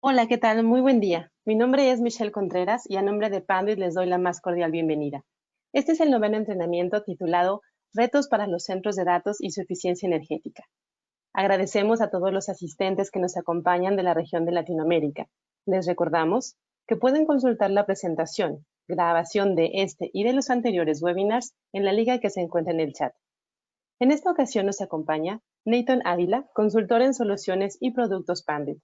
Hola, ¿qué tal? Muy buen día. Mi nombre es Michelle Contreras y a nombre de Panduit les doy la más cordial bienvenida. Este es el noveno entrenamiento titulado Retos para los centros de datos y su eficiencia energética. Agradecemos a todos los asistentes que nos acompañan de la región de Latinoamérica. Les recordamos que pueden consultar la presentación, grabación de este y de los anteriores webinars en la liga que se encuentra en el chat. En esta ocasión nos acompaña Nathan Ávila, consultor en soluciones y productos Panduit.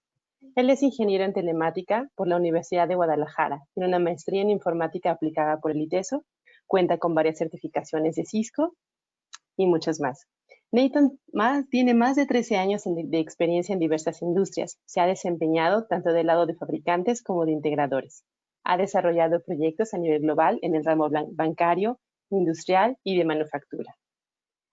Él es ingeniero en telemática por la Universidad de Guadalajara, tiene una maestría en informática aplicada por el ITESO, cuenta con varias certificaciones de Cisco y muchas más. Tiene más de 13 años de experiencia en diversas industrias. Se ha desempeñado tanto del lado de fabricantes como de integradores. Ha desarrollado proyectos a nivel global en el ramo bancario, industrial y de manufactura.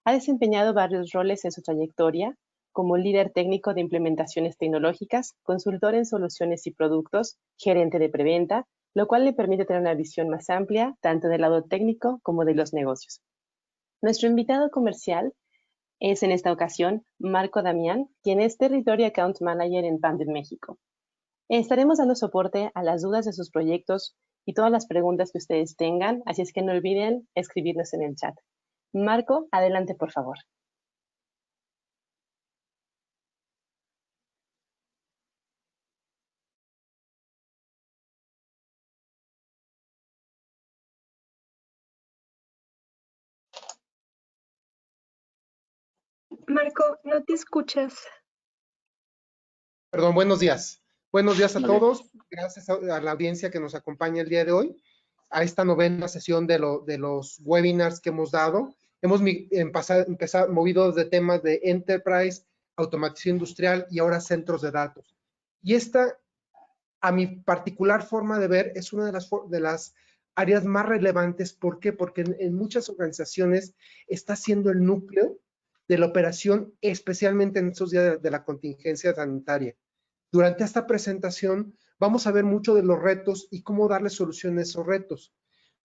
Ha desempeñado varios roles en su trayectoria, como líder técnico de implementaciones tecnológicas, consultor en soluciones y productos, gerente de preventa, lo cual le permite tener una visión más amplia, tanto del lado técnico como de los negocios. Nuestro invitado comercial es en esta ocasión Marco Damián, quien es Territory Account Manager en Panduit México. Estaremos dando soporte a las dudas de sus proyectos y todas las preguntas que ustedes tengan, así es que no olviden escribirnos en el chat. Marco, adelante por favor. Marco, no te escuchas. Perdón, buenos días. Buenos días a Vale. todos. Gracias a la audiencia que nos acompaña el día de hoy a esta novena sesión de los webinars que hemos dado. Hemos empezado movido de temas de enterprise, automatización industrial y ahora centros de datos. Y esta, a mi particular forma de ver, es una de las áreas más relevantes. ¿Por qué? Porque en muchas organizaciones está siendo el núcleo de la operación, especialmente en estos días de la contingencia sanitaria. Durante esta presentación vamos a ver mucho de los retos y cómo darle solución a esos retos.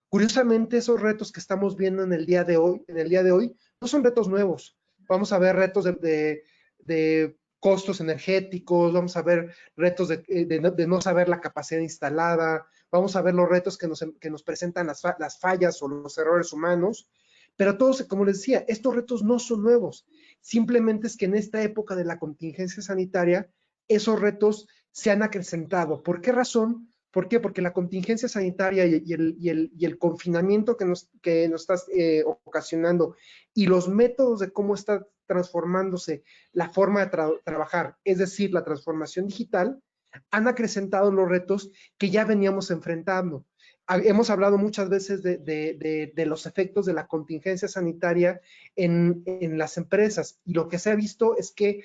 Curiosamente, esos retos que estamos viendo en el día de hoy, no son retos nuevos. Vamos a ver retos de costos energéticos, vamos a ver retos de no saber la capacidad instalada, vamos a ver los retos que nos presentan las fallas o los errores humanos, pero todos, como les decía, estos retos no son nuevos. Simplemente es que en esta época de la contingencia sanitaria, esos retos se han acrecentado. ¿Por qué razón? ¿Por qué? Porque la contingencia sanitaria y el confinamiento que nos está ocasionando y los métodos de cómo está transformándose la forma de trabajar, es decir, la transformación digital, han acrecentado los retos que ya veníamos enfrentando. Hemos hablado muchas veces de los efectos de la contingencia sanitaria en las empresas, y lo que se ha visto es que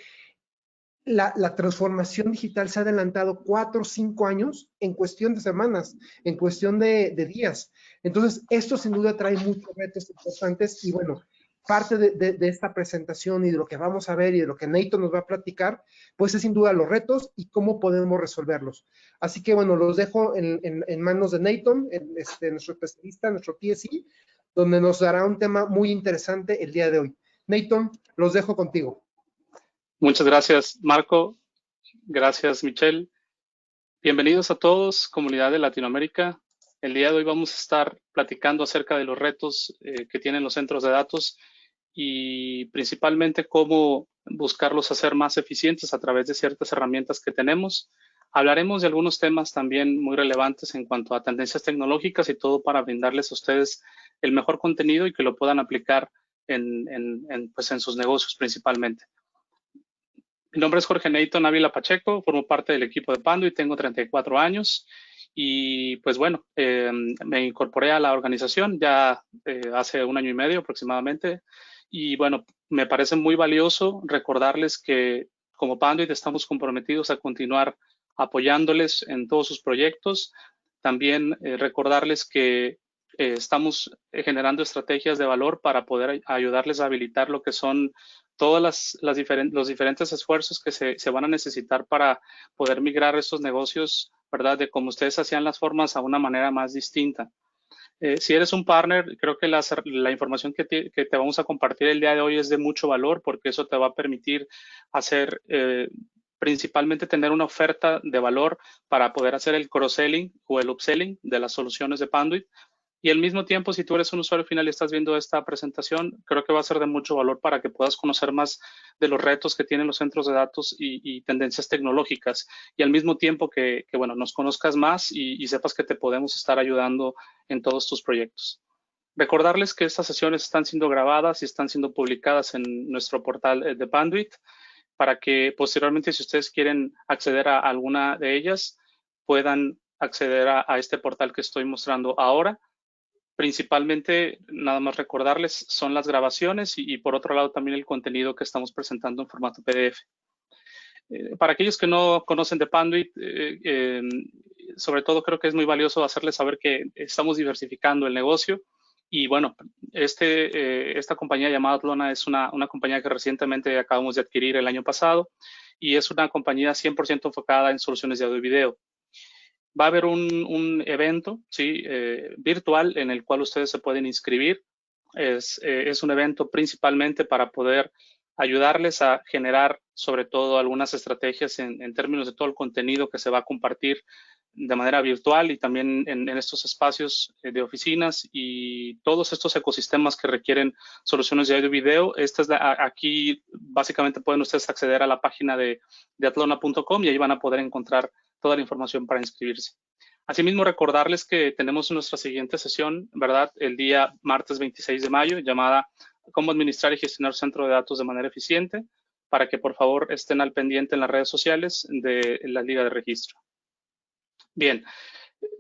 la transformación digital se ha adelantado 4 o 5 años en cuestión de semanas, en cuestión de días. Entonces, esto sin duda trae muchos retos importantes y bueno, parte de esta presentación y de lo que vamos a ver y de lo que Nathan nos va a platicar, pues es sin duda los retos y cómo podemos resolverlos. Así que bueno, los dejo en manos de Nathan, nuestro especialista, nuestro TSI, donde nos dará un tema muy interesante el día de hoy. Nathan, los dejo contigo. Muchas gracias, Marco. Gracias, Michelle. Bienvenidos a todos, comunidad de Latinoamérica. El día de hoy vamos a estar platicando acerca de los retos que tienen los centros de datos y principalmente cómo buscarlos hacer más eficientes a través de ciertas herramientas que tenemos. Hablaremos de algunos temas también muy relevantes en cuanto a tendencias tecnológicas y todo para brindarles a ustedes el mejor contenido y que lo puedan aplicar pues en sus negocios principalmente. Mi nombre es Jorge Nathan Ávila Pacheco, formo parte del equipo de Panduit y tengo 34 años. Y pues bueno, me incorporé a la organización ya hace 1 año y medio aproximadamente. Y bueno, me parece muy valioso recordarles que como Panduit estamos comprometidos a continuar apoyándoles en todos sus proyectos. También recordarles que estamos generando estrategias de valor para poder ayudarles a habilitar lo que son todos los diferentes esfuerzos que se van a necesitar para poder migrar estos negocios, ¿verdad? De cómo ustedes hacían las formas a una manera más distinta. Si eres un partner, creo que la información que te vamos a compartir el día de hoy es de mucho valor porque eso te va a permitir hacer principalmente tener una oferta de valor para poder hacer el cross-selling o el upselling de las soluciones de Panduit. Y al mismo tiempo, si tú eres un usuario final y estás viendo esta presentación, creo que va a ser de mucho valor para que puedas conocer más de los retos que tienen los centros de datos y tendencias tecnológicas. Y al mismo tiempo bueno, nos conozcas más y sepas que te podemos estar ayudando en todos tus proyectos. Recordarles que estas sesiones están siendo grabadas y están siendo publicadas en nuestro portal de Panduit para que posteriormente, si ustedes quieren acceder a alguna de ellas, puedan acceder a este portal que estoy mostrando ahora. Principalmente, nada más recordarles, son las grabaciones y por otro lado también el contenido que estamos presentando en formato PDF. Para aquellos que no conocen de Panduit, sobre todo creo que es muy valioso hacerles saber que estamos diversificando el negocio. Y bueno, esta compañía llamada Atlona es una compañía que recientemente acabamos de adquirir el año pasado y es una compañía 100% enfocada en soluciones de audio y video. Va a haber un evento virtual en el cual ustedes se pueden inscribir. Es un evento principalmente para poder ayudarles a generar sobre todo algunas estrategias en términos de todo el contenido que se va a compartir de manera virtual y también en estos espacios de oficinas y todos estos ecosistemas que requieren soluciones de audio y video. Aquí básicamente pueden ustedes acceder a la página de atlona.com y ahí van a poder encontrar toda la información para inscribirse. Asimismo, recordarles que tenemos nuestra siguiente sesión, ¿verdad? El día martes 26 de mayo, llamada Cómo administrar y gestionar centro de datos de manera eficiente, para que por favor estén al pendiente en las redes sociales de la Liga de Registro. Bien,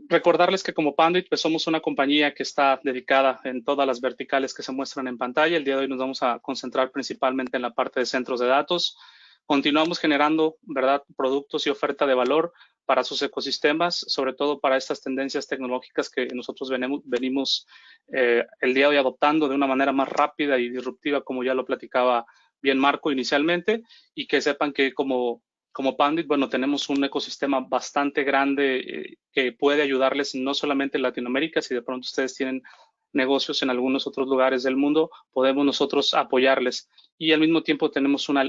recordarles que como Panduit, pues somos una compañía que está dedicada en todas las verticales que se muestran en pantalla. El día de hoy nos vamos a concentrar principalmente en la parte de centros de datos. Continuamos generando, ¿verdad?, productos y oferta de valor para sus ecosistemas, sobre todo para estas tendencias tecnológicas que nosotros venimos el día de hoy adoptando de una manera más rápida y disruptiva, como ya lo platicaba bien Marco inicialmente, y que sepan que como Panduit, bueno, tenemos un ecosistema bastante grande que puede ayudarles no solamente en Latinoamérica, si de pronto ustedes tienen negocios en algunos otros lugares del mundo, podemos nosotros apoyarles. Y al mismo tiempo tenemos una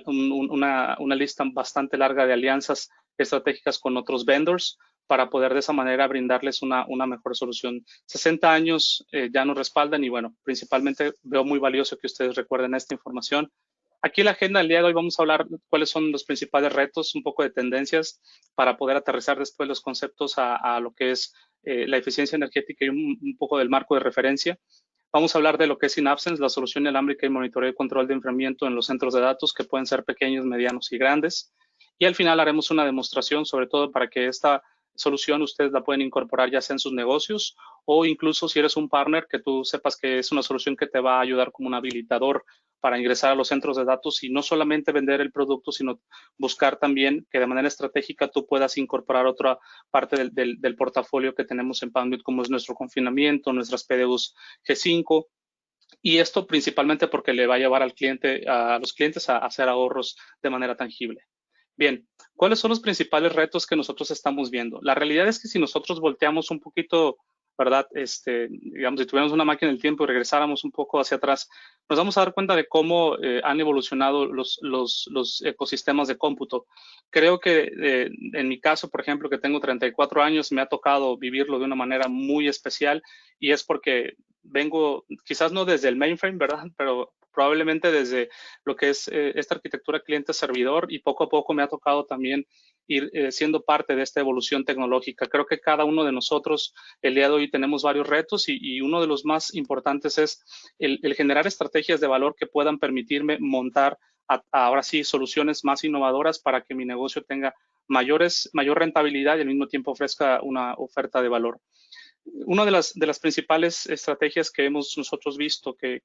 lista bastante larga de alianzas estratégicas con otros vendors para poder de esa manera brindarles una mejor solución. 60 años ya nos respaldan y bueno, principalmente veo muy valioso que ustedes recuerden esta información. Aquí en la agenda del día de hoy vamos a hablar cuáles son los principales retos, un poco de tendencias para poder aterrizar después los conceptos a lo que es la eficiencia energética y un poco del marco de referencia. Vamos a hablar de lo que es Synapsense, la solución inalámbrica y monitoreo y control de enfriamiento en los centros de datos que pueden ser pequeños, medianos y grandes. Y al final haremos una demostración, sobre todo para que esta solución ustedes la pueden incorporar ya sea en sus negocios o incluso si eres un partner que tú sepas que es una solución que te va a ayudar como un habilitador para ingresar a los centros de datos y no solamente vender el producto, sino buscar también que de manera estratégica tú puedas incorporar otra parte del portafolio que tenemos en Panduit, como es nuestro confinamiento, nuestras PDUs G5, y esto principalmente porque le va a llevar a los clientes a hacer ahorros de manera tangible. Bien, ¿cuáles son los principales retos que nosotros estamos viendo? La realidad es que si nosotros volteamos un poquito, ¿verdad? Digamos, si tuviéramos una máquina del tiempo y regresáramos un poco hacia atrás, nos vamos a dar cuenta de cómo han evolucionado los ecosistemas de cómputo. Creo que en mi caso, por ejemplo, que tengo 34 años, me ha tocado vivirlo de una manera muy especial y es porque vengo, quizás no desde el mainframe, ¿verdad? Pero probablemente desde lo que es esta arquitectura cliente-servidor y poco a poco me ha tocado también ir siendo parte de esta evolución tecnológica. Creo que cada uno de nosotros el día de hoy tenemos varios retos y uno de los más importantes es el generar estrategias de valor que puedan permitirme montar ahora sí soluciones más innovadoras para que mi negocio tenga mayor rentabilidad y al mismo tiempo ofrezca una oferta de valor. Una de las principales estrategias que hemos nosotros visto que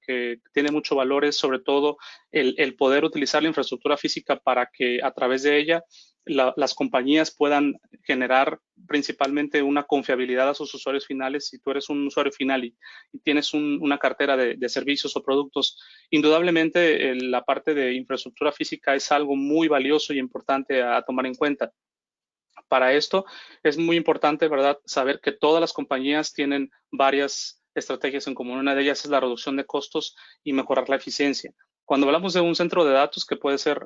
tiene mucho valor es sobre todo el poder utilizar la infraestructura física para que a través de ella las compañías puedan generar principalmente una confiabilidad a sus usuarios finales. Si tú eres un usuario final y tienes una cartera de servicios o productos, indudablemente la parte de infraestructura física es algo muy valioso y importante a tomar en cuenta. Para esto es muy importante, ¿verdad?, saber que todas las compañías tienen varias estrategias en común. Una de ellas es la reducción de costos y mejorar la eficiencia. Cuando hablamos de un centro de datos que puede ser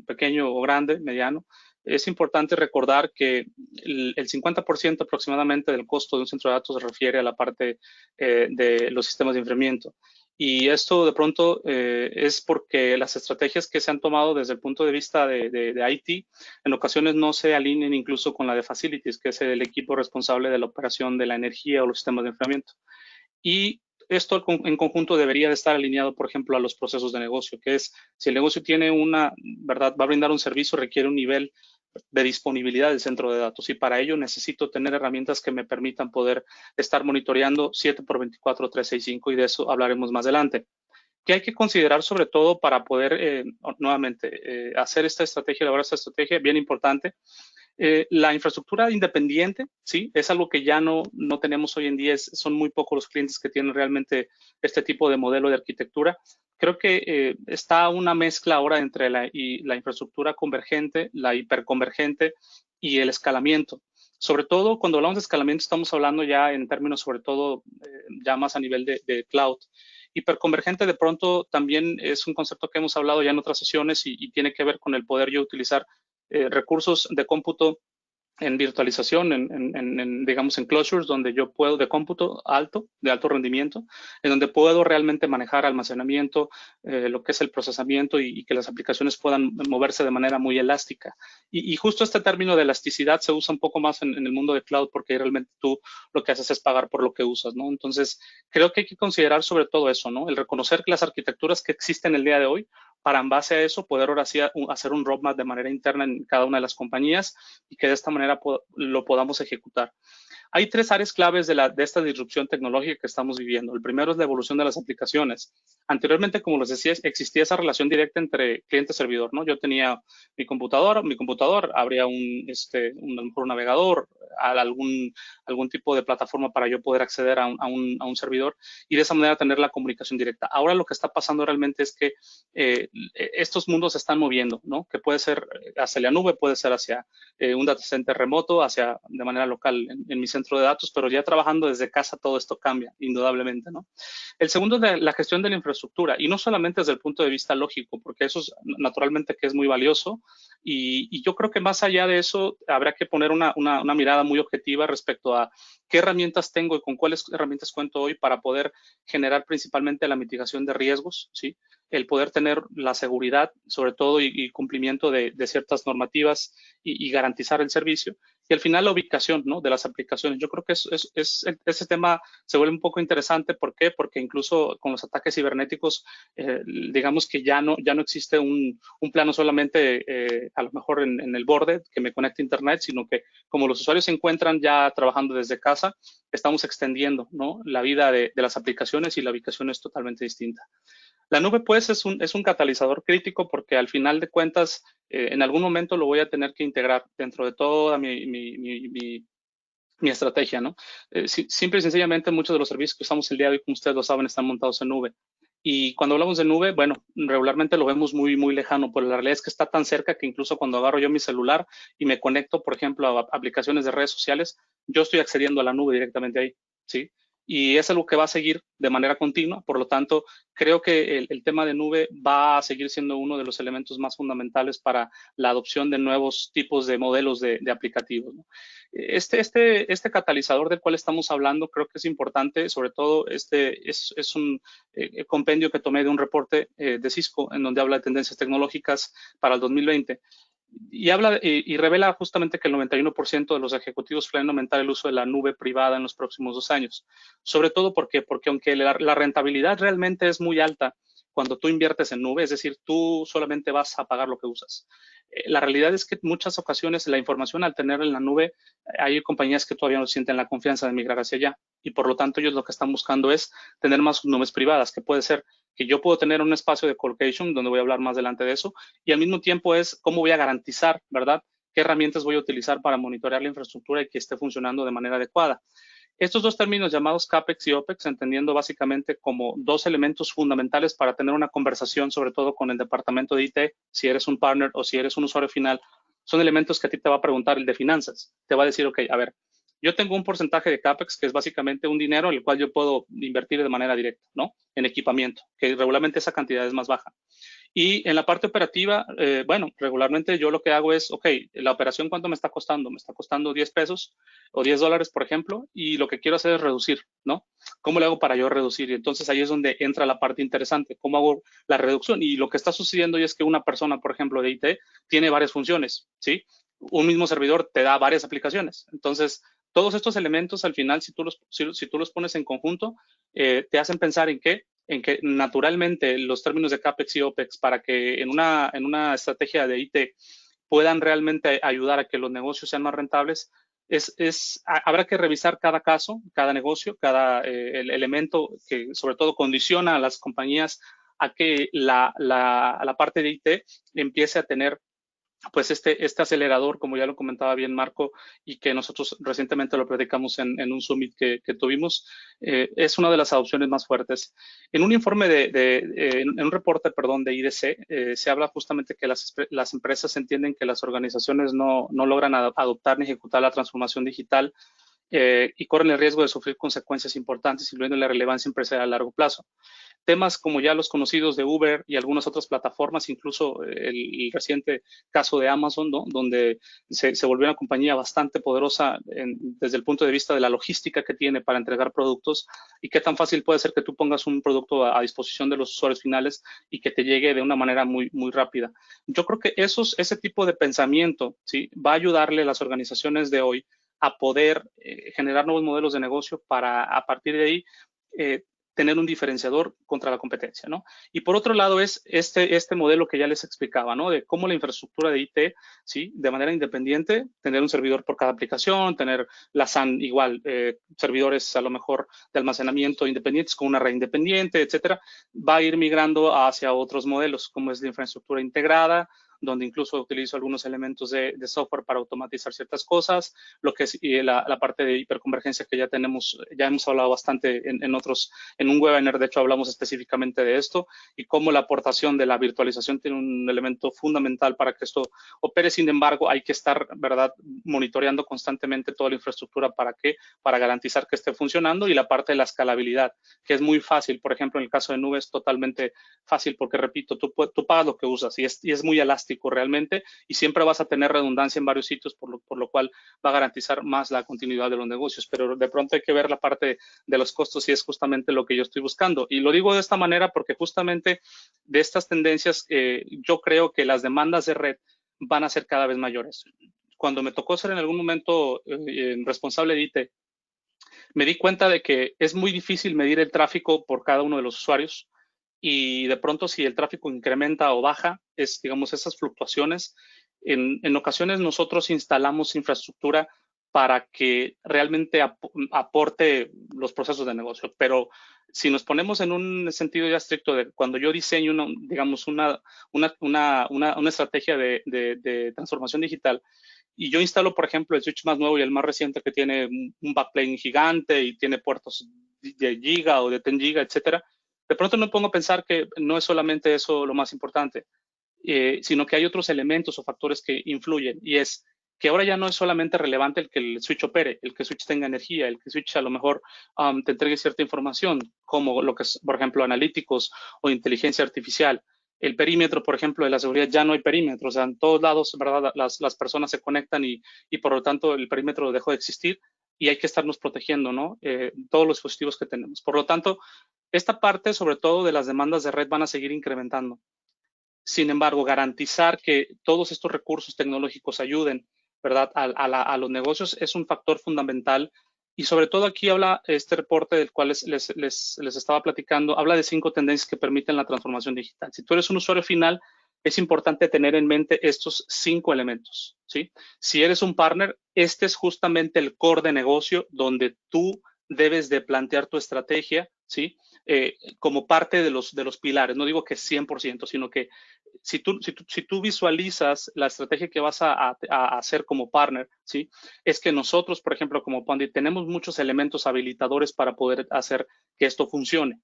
pequeño o grande, mediano, es importante recordar que el 50% aproximadamente del costo de un centro de datos se refiere a la parte de los sistemas de enfriamiento. Y esto de pronto es porque las estrategias que se han tomado desde el punto de vista de IT en ocasiones no se alinean incluso con la de Facilities, que es el equipo responsable de la operación de la energía o los sistemas de enfriamiento. Y esto en conjunto debería de estar alineado, por ejemplo, a los procesos de negocio, que es si el negocio tiene ¿verdad? Va a brindar un servicio, requiere un nivel de disponibilidad del centro de datos y para ello necesito tener herramientas que me permitan poder estar monitoreando 7x24, 365 y de eso hablaremos más adelante. ¿Qué hay que considerar sobre todo para poder nuevamente hacer esta estrategia, elaborar esta estrategia? Bien importante. La infraestructura independiente, sí, es algo que ya no tenemos hoy en día. Son muy pocos los clientes que tienen realmente este tipo de modelo de arquitectura. Creo que está una mezcla ahora entre la infraestructura convergente, la hiperconvergente y el escalamiento. Sobre todo, cuando hablamos de escalamiento, estamos hablando ya en términos, sobre todo, ya más a nivel de cloud. Hiperconvergente de pronto también es un concepto que hemos hablado ya en otras sesiones y tiene que ver con el poder yo utilizar recursos de cómputo en virtualización, digamos, en closures, donde yo puedo, de cómputo de alto rendimiento, en donde puedo realmente manejar almacenamiento, lo que es el procesamiento y que las aplicaciones puedan moverse de manera muy elástica. Y justo este término de elasticidad se usa un poco más en el mundo de cloud porque realmente tú lo que haces es pagar por lo que usas, ¿no? Entonces, creo que hay que considerar sobre todo eso, ¿no? El reconocer que las arquitecturas que existen el día de hoy, para en base a eso poder ahora sí hacer un roadmap de manera interna en cada una de las compañías y que de esta manera lo podamos ejecutar. Hay tres áreas claves de esta disrupción tecnológica que estamos viviendo. El primero es la evolución de las aplicaciones. Anteriormente, como les decía, existía esa relación directa entre cliente-servidor, ¿no? Yo tenía mi computador habría un navegador, algún tipo de plataforma para yo poder acceder a un servidor y de esa manera tener la comunicación directa. Ahora lo que está pasando realmente es que estos mundos se están moviendo, ¿no? Que puede ser hacia la nube, puede ser hacia un data center remoto, de manera local en mi centro de datos, pero ya trabajando desde casa todo esto cambia, indudablemente, ¿no? El segundo es la gestión de la infraestructura y no solamente desde el punto de vista lógico, porque eso es naturalmente que es muy valioso y yo creo que más allá de eso habrá que poner una mirada muy objetiva respecto a qué herramientas tengo y con cuáles herramientas cuento hoy para poder generar principalmente la mitigación de riesgos, ¿sí? El poder tener la seguridad, sobre todo, y cumplimiento de ciertas normativas y garantizar el servicio. Y al final la ubicación, ¿no? De las aplicaciones. Yo creo que ese tema se vuelve un poco interesante. ¿Por qué? Porque incluso con los ataques cibernéticos, digamos que ya no existe un plano solamente a lo mejor en el borde que me conecte a Internet, sino que como los usuarios se encuentran ya trabajando desde casa, estamos extendiendo, ¿no? La vida de las aplicaciones y la ubicación es totalmente distinta. La nube, pues, es un catalizador crítico porque al final de cuentas, en algún momento lo voy a tener que integrar dentro de toda mi estrategia, ¿no? Simple y sencillamente, muchos de los servicios que usamos el día de hoy, como ustedes lo saben, están montados en nube. Y cuando hablamos de nube, bueno, regularmente lo vemos muy, muy lejano, pero la realidad es que está tan cerca que incluso cuando agarro yo mi celular y me conecto, por ejemplo, a aplicaciones de redes sociales, yo estoy accediendo a la nube directamente ahí, ¿sí? Y es algo que va a seguir de manera continua, por lo tanto, creo que el tema de nube va a seguir siendo uno de los elementos más fundamentales para la adopción de nuevos tipos de modelos de aplicativos, ¿no? Este catalizador del cual estamos hablando creo que es importante, sobre todo es un compendio que tomé de un reporte de Cisco en donde habla de tendencias tecnológicas para el 2020 y habla y revela justamente que el 91% de los ejecutivos planean aumentar el uso de la nube privada en los próximos 2 años. Sobre todo porque aunque la rentabilidad realmente es muy alta cuando tú inviertes en nube, es decir, tú solamente vas a pagar lo que usas. La realidad es que en muchas ocasiones la información al tener en la nube, hay compañías que todavía no sienten la confianza de migrar hacia allá y por lo tanto ellos lo que están buscando es tener más nubes privadas, que puede ser que yo puedo tener un espacio de colocation, donde voy a hablar más adelante de eso, y al mismo tiempo es cómo voy a garantizar, ¿verdad?, qué herramientas voy a utilizar para monitorear la infraestructura y que esté funcionando de manera adecuada. Estos dos términos llamados CAPEX y OPEX, entendiendo básicamente como dos elementos fundamentales para tener una conversación, sobre todo con el departamento de IT, si eres un partner o si eres un usuario final, son elementos que a ti te va a preguntar el de finanzas. Te va a decir, ok, a ver, Yo tengo un porcentaje de CAPEX que es básicamente un dinero el cual yo puedo invertir de manera directa, ¿no? En equipamiento, que regularmente esa cantidad es más baja. Y en la parte operativa, bueno, regularmente yo lo que hago es, ok, la operación, ¿cuánto me está costando? Me está costando 10 pesos o 10 dólares, por ejemplo, y lo que quiero hacer es reducir, ¿no? ¿Cómo le hago para yo reducir? Y entonces ahí es donde entra la parte interesante, ¿cómo hago la reducción? Y lo que está sucediendo es que una persona, por ejemplo, de IT, tiene varias funciones, ¿sí? Un mismo servidor te da varias aplicaciones. Entonces, todos estos elementos, al final, si tú los pones en conjunto, te hacen pensar en que naturalmente los términos de CAPEX y OPEX para que en una estrategia de IT puedan realmente ayudar a que los negocios sean más rentables, habrá que revisar cada caso, cada negocio, cada el elemento que sobre todo condiciona a las compañías a que la parte de IT empiece a tener pues este acelerador, como ya lo comentaba bien Marco, y que nosotros recientemente lo platicamos en un summit que tuvimos, es una de las adopciones más fuertes. En un informe en un reporte, perdón, de IDC, se habla justamente que las empresas entienden que las organizaciones no logran adoptar ni ejecutar la transformación digital y corren el riesgo de sufrir consecuencias importantes, incluyendo la relevancia empresarial a largo plazo. Temas como ya los conocidos de Uber y algunas otras plataformas, incluso el reciente caso de Amazon, ¿no? Donde se volvió una compañía bastante poderosa desde el punto de vista de la logística que tiene para entregar productos y qué tan fácil puede ser que tú pongas un producto a disposición de los usuarios finales y que te llegue de una manera muy, muy rápida. Yo creo que ese tipo de pensamiento, ¿sí? Va a ayudarle a las organizaciones de hoy a poder generar nuevos modelos de negocio para a partir de ahí tener un diferenciador contra la competencia, ¿no? Y por otro lado es este modelo que ya les explicaba, ¿no? De cómo la infraestructura de IT, ¿sí? De manera independiente, tener un servidor por cada aplicación, tener la SAN igual, servidores a lo mejor de almacenamiento independientes con una red independiente, etcétera, va a ir migrando hacia otros modelos, como es la infraestructura integrada, donde incluso utilizo algunos elementos de software para automatizar ciertas cosas, lo que es la parte de hiperconvergencia que ya hemos hablado bastante en un webinar, de hecho hablamos específicamente de esto, y cómo la aportación de la virtualización tiene un elemento fundamental para que esto opere. Sin embargo, hay que estar, ¿verdad?, monitoreando constantemente toda la infraestructura para garantizar que esté funcionando, y la parte de la escalabilidad, que es muy fácil. Por ejemplo, en el caso de nube es totalmente fácil porque, repito, tú pagas lo que usas y es muy elástico realmente, y siempre vas a tener redundancia en varios sitios, por lo cual va a garantizar más la continuidad de los negocios. Pero de pronto hay que ver la parte de los costos, y es justamente lo que yo estoy buscando. Y lo digo de esta manera porque justamente de estas tendencias yo creo que las demandas de red van a ser cada vez mayores. Cuando me tocó ser en algún momento responsable de IT, me di cuenta de que es muy difícil medir el tráfico por cada uno de los usuarios, y de pronto si el tráfico incrementa o baja, digamos, esas fluctuaciones. En ocasiones nosotros instalamos infraestructura para que realmente aporte los procesos de negocio, pero si nos ponemos en un sentido ya estricto de cuando yo diseño digamos una estrategia de transformación digital, y yo instalo, por ejemplo, el switch más nuevo y el más reciente que tiene un backplane gigante y tiene puertos de giga o de 10 giga, etcétera, de pronto me pongo a pensar que no es solamente eso lo más importante, sino que hay otros elementos o factores que influyen, y es que ahora ya no es solamente relevante el que el switch opere, el que el switch tenga energía, el que el switch a lo mejor te entregue cierta información, como lo que es, por ejemplo, analíticos o inteligencia artificial. El perímetro, por ejemplo, de la seguridad, ya no hay perímetro. O sea, en todos lados, ¿verdad?, las personas se conectan y por lo tanto el perímetro dejó de existir, y hay que estarnos protegiendo, ¿no? Todos los dispositivos que tenemos. Por lo tanto, esta parte, sobre todo de las demandas de red, van a seguir incrementando. Sin embargo, garantizar que todos estos recursos tecnológicos ayuden, ¿verdad?, a los negocios es un factor fundamental. Y sobre todo aquí habla este reporte del cual les estaba platicando, habla de 5 tendencias que permiten la transformación digital. Si tú eres un usuario final, es importante tener en mente estos 5 elementos, ¿sí? Si eres un partner, este es justamente el core de negocio donde tú debes de plantear tu estrategia, ¿sí? Como parte de los pilares. No digo que 100%, sino que si tú visualizas la estrategia que vas a hacer como partner, ¿sí? Es que nosotros, por ejemplo, como Pandit, tenemos muchos elementos habilitadores para poder hacer que esto funcione.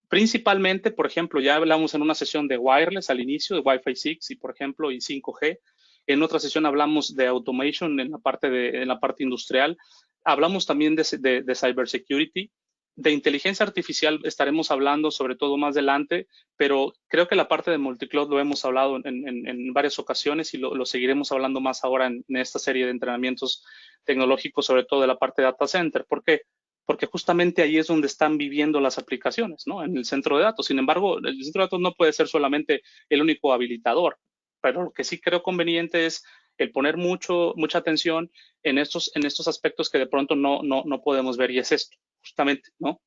Principalmente, por ejemplo, ya hablamos en una sesión de wireless al inicio, de Wi-Fi 6 y, por ejemplo, y 5G. En otra sesión hablamos de automation en la parte industrial. Hablamos también de cybersecurity. De inteligencia artificial estaremos hablando sobre todo más adelante, pero creo que la parte de multicloud lo hemos hablado en varias ocasiones y lo seguiremos hablando más ahora en esta serie de entrenamientos tecnológicos, sobre todo de la parte de data center. ¿Por qué? Porque justamente ahí es donde están viviendo las aplicaciones, ¿no? En el centro de datos. Sin embargo, el centro de datos no puede ser solamente el único habilitador, pero lo que sí creo conveniente es el poner mucha atención en estos aspectos que de pronto no podemos ver, y es esto, justamente, ¿no?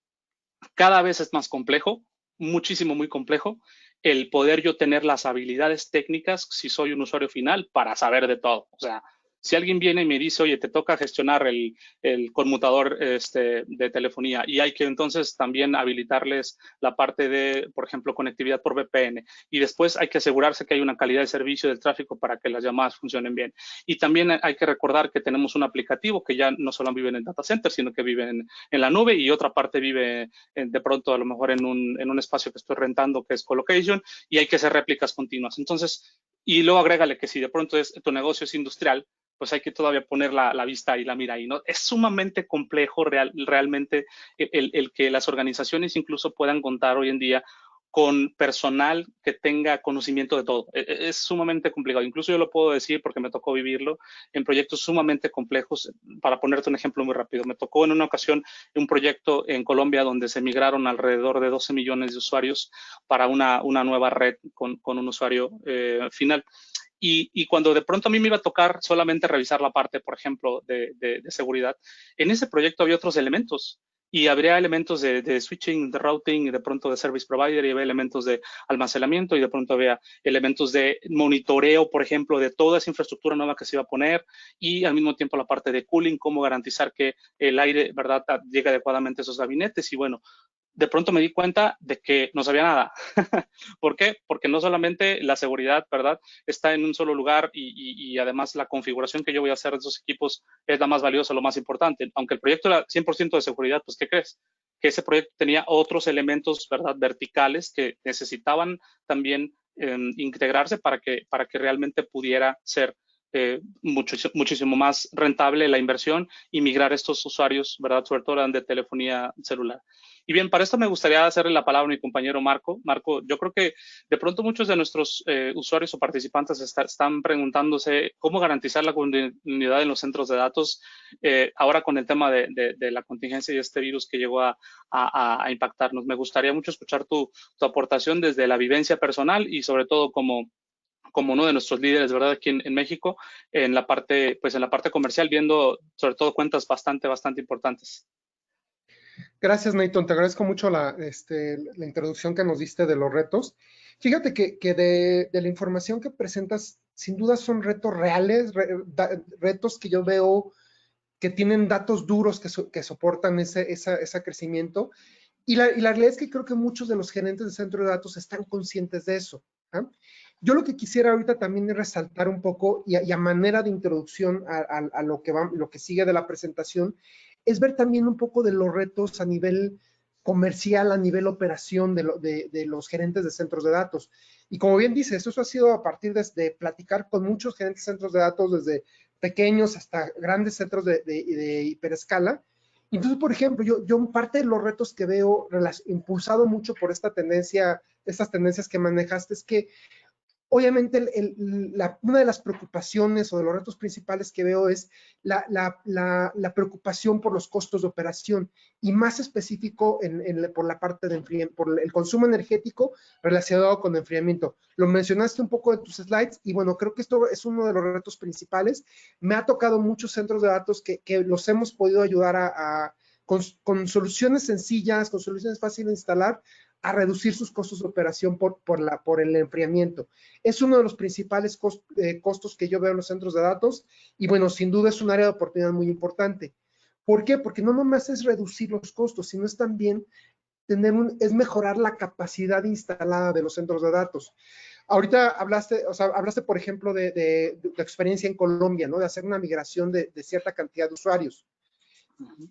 Cada vez es más complejo, muchísimo, muy complejo, el poder yo tener las habilidades técnicas si soy un usuario final para saber de todo. O sea, si alguien viene y me dice, oye, te toca gestionar el conmutador de telefonía y hay que entonces también habilitarles la parte de, por ejemplo, conectividad por VPN, y después hay que asegurarse que hay una calidad de servicio del tráfico para que las llamadas funcionen bien. Y también hay que recordar que tenemos un aplicativo que ya no solo vive en el data center, sino que vive en la nube, y otra parte vive de pronto a lo mejor en un espacio que estoy rentando que es colocation, y hay que hacer réplicas continuas. Entonces, y luego agrégale que si de pronto tu negocio es industrial, pues hay que todavía poner la vista y la mira ahí, ¿no? Es sumamente complejo realmente el que las organizaciones incluso puedan contar hoy en día con personal que tenga conocimiento de todo. Es sumamente complicado. Incluso yo lo puedo decir porque me tocó vivirlo en proyectos sumamente complejos. Para ponerte un ejemplo muy rápido, me tocó en una ocasión un proyecto en Colombia donde se migraron alrededor de 12 millones de usuarios para una nueva red con un usuario final. Y cuando de pronto a mí me iba a tocar solamente revisar la parte, por ejemplo, de seguridad, en ese proyecto había otros elementos. Y habría elementos de switching, de routing, y de pronto de service provider, y había elementos de almacenamiento, y de pronto había elementos de monitoreo, por ejemplo, de toda esa infraestructura nueva que se iba a poner, y al mismo tiempo la parte de cooling, cómo garantizar que el aire, ¿verdad?, llegue adecuadamente a esos gabinetes. Y bueno, de pronto me di cuenta de que no sabía nada. ¿Por qué? Porque no solamente la seguridad, ¿verdad?, está en un solo lugar, y además la configuración que yo voy a hacer de esos equipos es la más valiosa, lo más importante. Aunque el proyecto era 100% de seguridad, pues ¿qué crees? Que ese proyecto tenía otros elementos, ¿verdad?, verticales que necesitaban también integrarse para que realmente pudiera ser muchísimo más rentable la inversión y migrar estos usuarios, ¿verdad?, sobre todo de telefonía celular. Y bien, para esto me gustaría hacerle la palabra a mi compañero Marco. Marco, yo creo que de pronto muchos de nuestros usuarios o participantes están preguntándose cómo garantizar la continuidad en los centros de datos ahora con el tema de la contingencia y este virus que llegó a impactarnos. Me gustaría mucho escuchar tu aportación desde la vivencia personal y sobre todo como uno de nuestros líderes, ¿verdad?, aquí en México, en la parte comercial, viendo sobre todo cuentas bastante importantes. Gracias, Nathan. Te agradezco mucho la introducción que nos diste de los retos. Fíjate que de la información que presentas, sin duda son retos reales, retos que yo veo que tienen datos duros que soportan ese crecimiento. Y la realidad es que creo que muchos de los gerentes de centro de datos están conscientes de eso. ¿Eh? Yo lo que quisiera ahorita también es resaltar un poco, y a manera de introducción a lo que sigue de la presentación, es ver también un poco de los retos a nivel comercial, a nivel operación de los gerentes de centros de datos. Y como bien dices, eso ha sido a partir de platicar con muchos gerentes de centros de datos, desde pequeños hasta grandes centros de hiperescala. Entonces, por ejemplo, yo parte de los retos que veo impulsado mucho por estas tendencias que manejaste, es que obviamente una de las preocupaciones o de los retos principales que veo es la preocupación por los costos de operación, y más específico por la parte por el consumo energético relacionado con enfriamiento. Lo mencionaste un poco en tus slides, y bueno, creo que esto es uno de los retos principales. Me ha tocado muchos centros de datos que los hemos podido ayudar con soluciones sencillas, con soluciones fáciles de instalar, a reducir sus costos de operación por el enfriamiento. Es uno de los principales costos que yo veo en los centros de datos, y bueno, sin duda es un área de oportunidad muy importante. ¿Por qué? Porque no nomás es reducir los costos, sino es también es mejorar la capacidad instalada de los centros de datos. Ahorita hablaste, por ejemplo, de tu experiencia en Colombia, ¿no? De hacer una migración de cierta cantidad de usuarios.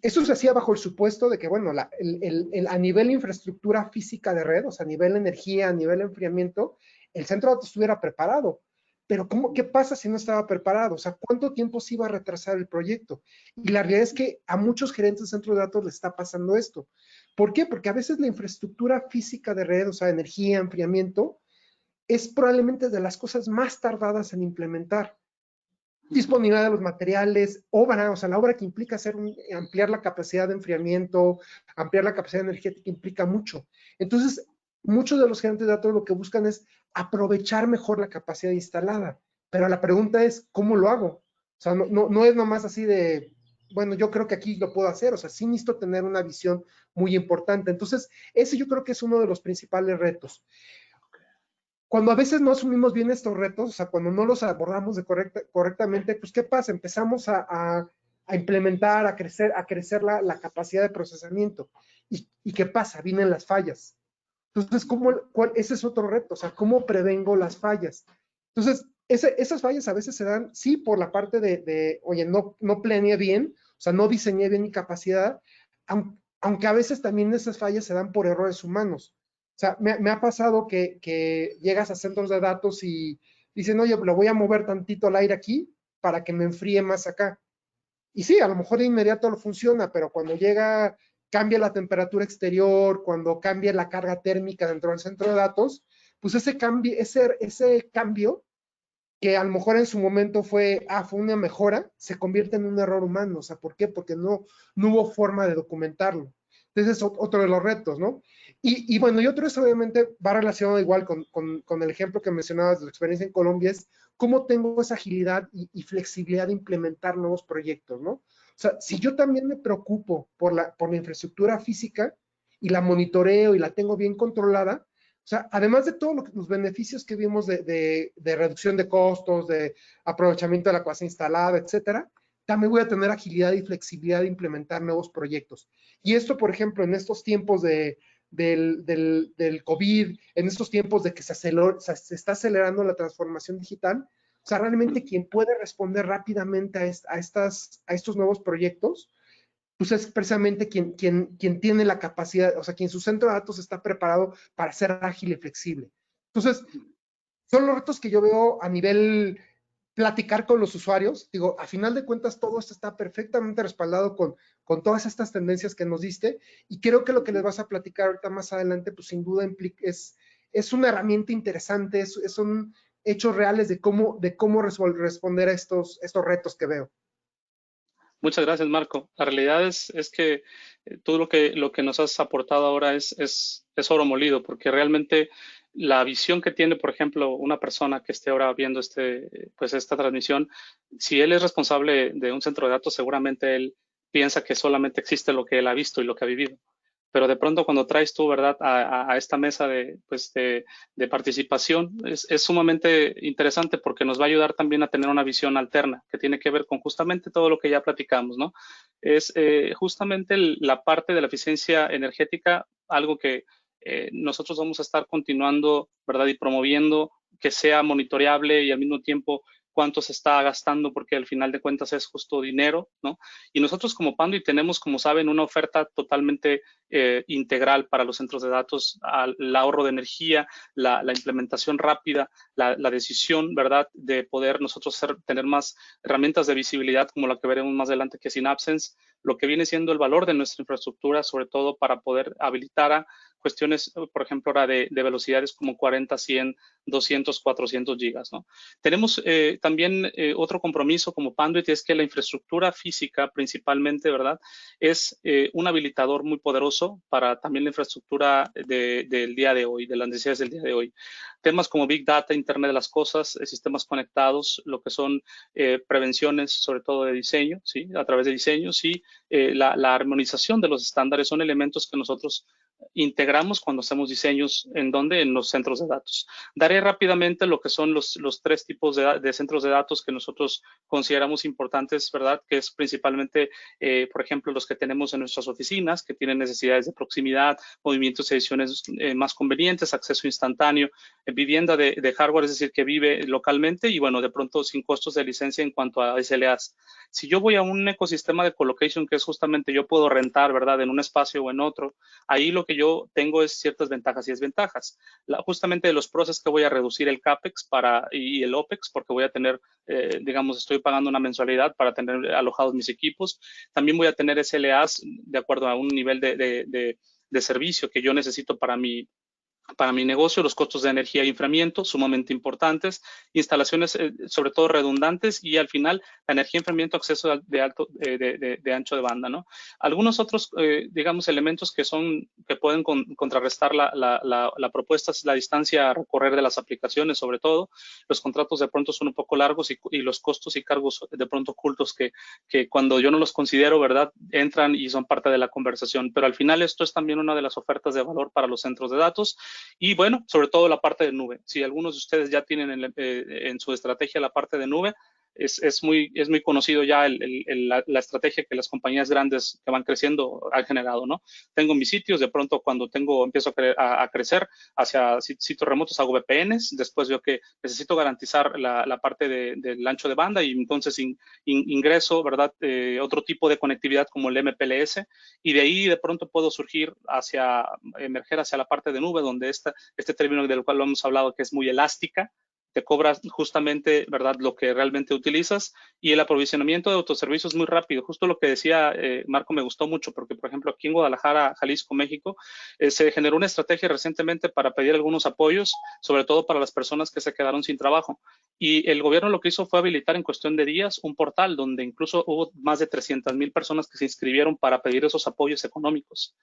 Eso se hacía bajo el supuesto de que, bueno, a nivel de infraestructura física de red, o sea, a nivel de energía, a nivel de enfriamiento, el centro de datos estuviera preparado. pero ¿qué pasa si no estaba preparado? O sea, ¿cuánto tiempo se iba a retrasar el proyecto? Y la realidad es que a muchos gerentes de centros de datos les está pasando esto. ¿Por qué? Porque a veces la infraestructura física de red, o sea, energía, enfriamiento, es probablemente de las cosas más tardadas en implementar. Disponibilidad de los materiales, obra, o sea, la obra que implica ampliar la capacidad de enfriamiento, ampliar la capacidad energética implica mucho. Entonces, muchos de los gerentes de datos lo que buscan es aprovechar mejor la capacidad instalada. Pero la pregunta es, ¿cómo lo hago? O sea, no es nomás así de, bueno, yo creo que aquí lo puedo hacer. O sea, sí necesito tener una visión muy importante. Entonces, ese yo creo que es uno de los principales retos. Cuando a veces no asumimos bien estos retos, o sea, cuando no los abordamos correctamente, pues ¿qué pasa? Empezamos a implementar, a crecer la capacidad de procesamiento. ¿Y qué pasa? Vienen las fallas. Entonces, ese es otro reto, o sea, ¿cómo prevengo las fallas? Entonces, esas fallas a veces se dan, sí, por la parte oye, no planeé bien, o sea, no diseñé bien mi capacidad, aunque a veces también esas fallas se dan por errores humanos. O sea, me ha pasado que llegas a centros de datos y dicen, oye, lo voy a mover tantito al aire aquí para que me enfríe más acá. Y sí, a lo mejor de inmediato lo funciona, pero cuando cambia la temperatura exterior, cuando cambia la carga térmica dentro del centro de datos, pues ese cambio que a lo mejor en su momento fue una mejora, se convierte en un error humano. O sea, ¿por qué? Porque no hubo forma de documentarlo. Entonces es otro de los retos, ¿no? Y bueno, y otro es obviamente, va relacionado igual con el ejemplo que mencionabas de la experiencia en Colombia, es cómo tengo esa agilidad y flexibilidad de implementar nuevos proyectos, ¿no? O sea, si yo también me preocupo por la infraestructura física y la monitoreo y la tengo bien controlada, o sea, además de todos los beneficios que vimos de reducción de costos, de aprovechamiento de la capacidad instalada, etcétera, también voy a tener agilidad y flexibilidad de implementar nuevos proyectos. Y esto, por ejemplo, en estos tiempos del COVID, en estos tiempos de que se está acelerando la transformación digital, o sea, realmente quien puede responder rápidamente a estos nuevos proyectos, pues es precisamente quien tiene la capacidad, o sea, quien su centro de datos está preparado para ser ágil y flexible. Entonces, son los retos que yo veo a nivel platicar con los usuarios. Digo, a final de cuentas, todo esto está perfectamente respaldado con todas estas tendencias que nos diste, y creo que lo que les vas a platicar ahorita más adelante, pues sin duda es una herramienta interesante, son hechos reales de cómo responder a estos retos que veo. Muchas gracias, Marco. La realidad es que todo lo que nos has aportado ahora es oro molido, porque realmente la visión que tiene, por ejemplo, una persona que esté ahora viendo esta transmisión, si él es responsable de un centro de datos, seguramente él piensa que solamente existe lo que él ha visto y lo que ha vivido. Pero de pronto cuando traes tú, ¿verdad?, a esta mesa de participación, es sumamente interesante porque nos va a ayudar también a tener una visión alterna que tiene que ver con justamente todo lo que ya platicamos, ¿no? Es justamente la parte de la eficiencia energética, algo que nosotros vamos a estar continuando, ¿verdad?, y promoviendo, que sea monitoreable y al mismo tiempo cuánto se está gastando, porque al final de cuentas es justo dinero, ¿no? Y nosotros como Panduit tenemos, como saben, una oferta totalmente integral para los centros de datos, el ahorro de energía, la implementación rápida, la decisión, ¿verdad?, de poder nosotros tener más herramientas de visibilidad, como la que veremos más adelante, que es Synapsense, lo que viene siendo el valor de nuestra infraestructura, sobre todo para poder habilitar a cuestiones, por ejemplo, ahora de velocidades como 40, 100, 200, 400 gigas, ¿no? Tenemos también otro compromiso como Panduit, es que la infraestructura física principalmente, ¿verdad?, es un habilitador muy poderoso para también la infraestructura del día de hoy, de las necesidades del día de hoy. Temas como Big Data, Internet de las Cosas, sistemas conectados, lo que son prevenciones, sobre todo de diseño, ¿sí?, a través de diseño, sí, la armonización de los estándares son elementos que nosotros integramos cuando hacemos diseños. ¿En dónde? En los centros de datos. Daré rápidamente lo que son los tres tipos de centros de datos que nosotros consideramos importantes, ¿verdad?, que es principalmente, por ejemplo, los que tenemos en nuestras oficinas, que tienen necesidades de proximidad, movimientos y ediciones más convenientes, acceso instantáneo, vivienda de hardware, es decir, que vive localmente y, bueno, de pronto sin costos de licencia en cuanto a SLAs. Si yo voy a un ecosistema de colocation, que es justamente yo puedo rentar, ¿verdad?, en un espacio o en otro, ahí lo que yo tengo es ciertas ventajas y desventajas. Justamente de los pros es que voy a reducir el CAPEX y el OPEX, porque voy a tener, digamos, estoy pagando una mensualidad para tener alojados mis equipos. También voy a tener SLAs de acuerdo a un nivel de servicio que yo necesito para mi negocio, los costos de energía e enfriamiento sumamente importantes, instalaciones sobre todo redundantes y al final la energía, enfriamiento, acceso de ancho de banda, ¿no? Algunos otros, digamos, elementos que pueden contrarrestar la propuesta es la distancia a recorrer de las aplicaciones, sobre todo. Los contratos de pronto son un poco largos y los costos y cargos de pronto ocultos que cuando yo no los considero, ¿verdad?, entran y son parte de la conversación. Pero al final esto es también una de las ofertas de valor para los centros de datos. Y bueno, sobre todo la parte de nube. Si algunos de ustedes ya tienen en su estrategia la parte de nube, es muy conocido ya la estrategia que las compañías grandes que van creciendo han generado, ¿no? Tengo mis sitios, de pronto cuando empiezo a crecer hacia sitios remotos, hago VPNs, después veo que necesito garantizar la parte del ancho de banda y entonces ingreso, ¿verdad?, otro tipo de conectividad como el MPLS, y de ahí de pronto puedo emerger hacia la parte de nube, donde este término del cual lo hemos hablado, que es muy elástica, te cobras justamente, ¿verdad?, lo que realmente utilizas, y el aprovisionamiento de autoservicios es muy rápido. Justo lo que decía Marco me gustó mucho, porque por ejemplo aquí en Guadalajara, Jalisco, México, se generó una estrategia recientemente para pedir algunos apoyos, sobre todo para las personas que se quedaron sin trabajo, y el gobierno lo que hizo fue habilitar en cuestión de días un portal donde incluso hubo más de 300,000 personas que se inscribieron para pedir esos apoyos económicos.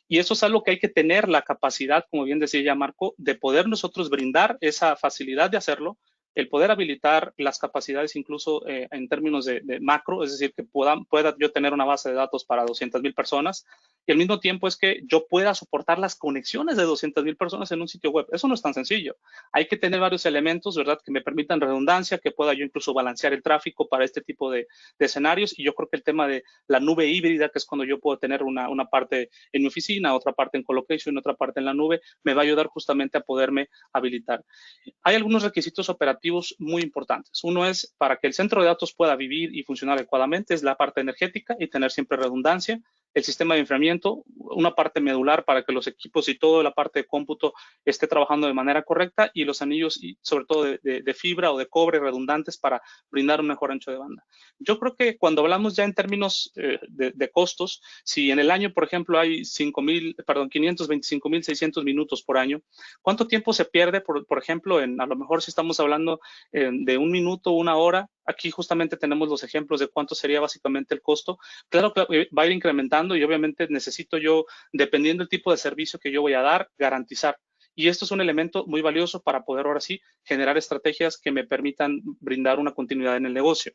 Y eso es algo que hay que tener la capacidad, como bien decía ya Marco, de poder nosotros brindar esa facilidad de hacerlo, el poder habilitar las capacidades incluso en términos de macro, es decir, que pueda yo tener una base de datos para 200,000 personas, y al mismo tiempo es que yo pueda soportar las conexiones de 200,000 personas en un sitio web. Eso no es tan sencillo. Hay que tener varios elementos, ¿verdad?, que me permitan redundancia, que pueda yo incluso balancear el tráfico para este tipo de escenarios, y yo creo que el tema de la nube híbrida, que es cuando yo puedo tener una parte en mi oficina, otra parte en colocation, otra parte en la nube, me va a ayudar justamente a poderme habilitar. Hay algunos requisitos operativos muy importantes. Uno es, para que el centro de datos pueda vivir y funcionar adecuadamente, es la parte energética y tener siempre redundancia. El sistema de enfriamiento, una parte medular para que los equipos y toda la parte de cómputo esté trabajando de manera correcta, y los anillos, y sobre todo de fibra o de cobre redundantes para brindar un mejor ancho de banda. Yo creo que cuando hablamos ya en términos de costos, si en el año, por ejemplo, hay 525,600 minutos por año, ¿cuánto tiempo se pierde, por ejemplo, a lo mejor si estamos hablando de un minuto, una hora? Aquí justamente tenemos los ejemplos de cuánto sería básicamente el costo. Claro que va a ir incrementando, y obviamente necesito yo, dependiendo del tipo de servicio que yo voy a dar, garantizar. Y esto es un elemento muy valioso para poder ahora sí generar estrategias que me permitan brindar una continuidad en el negocio.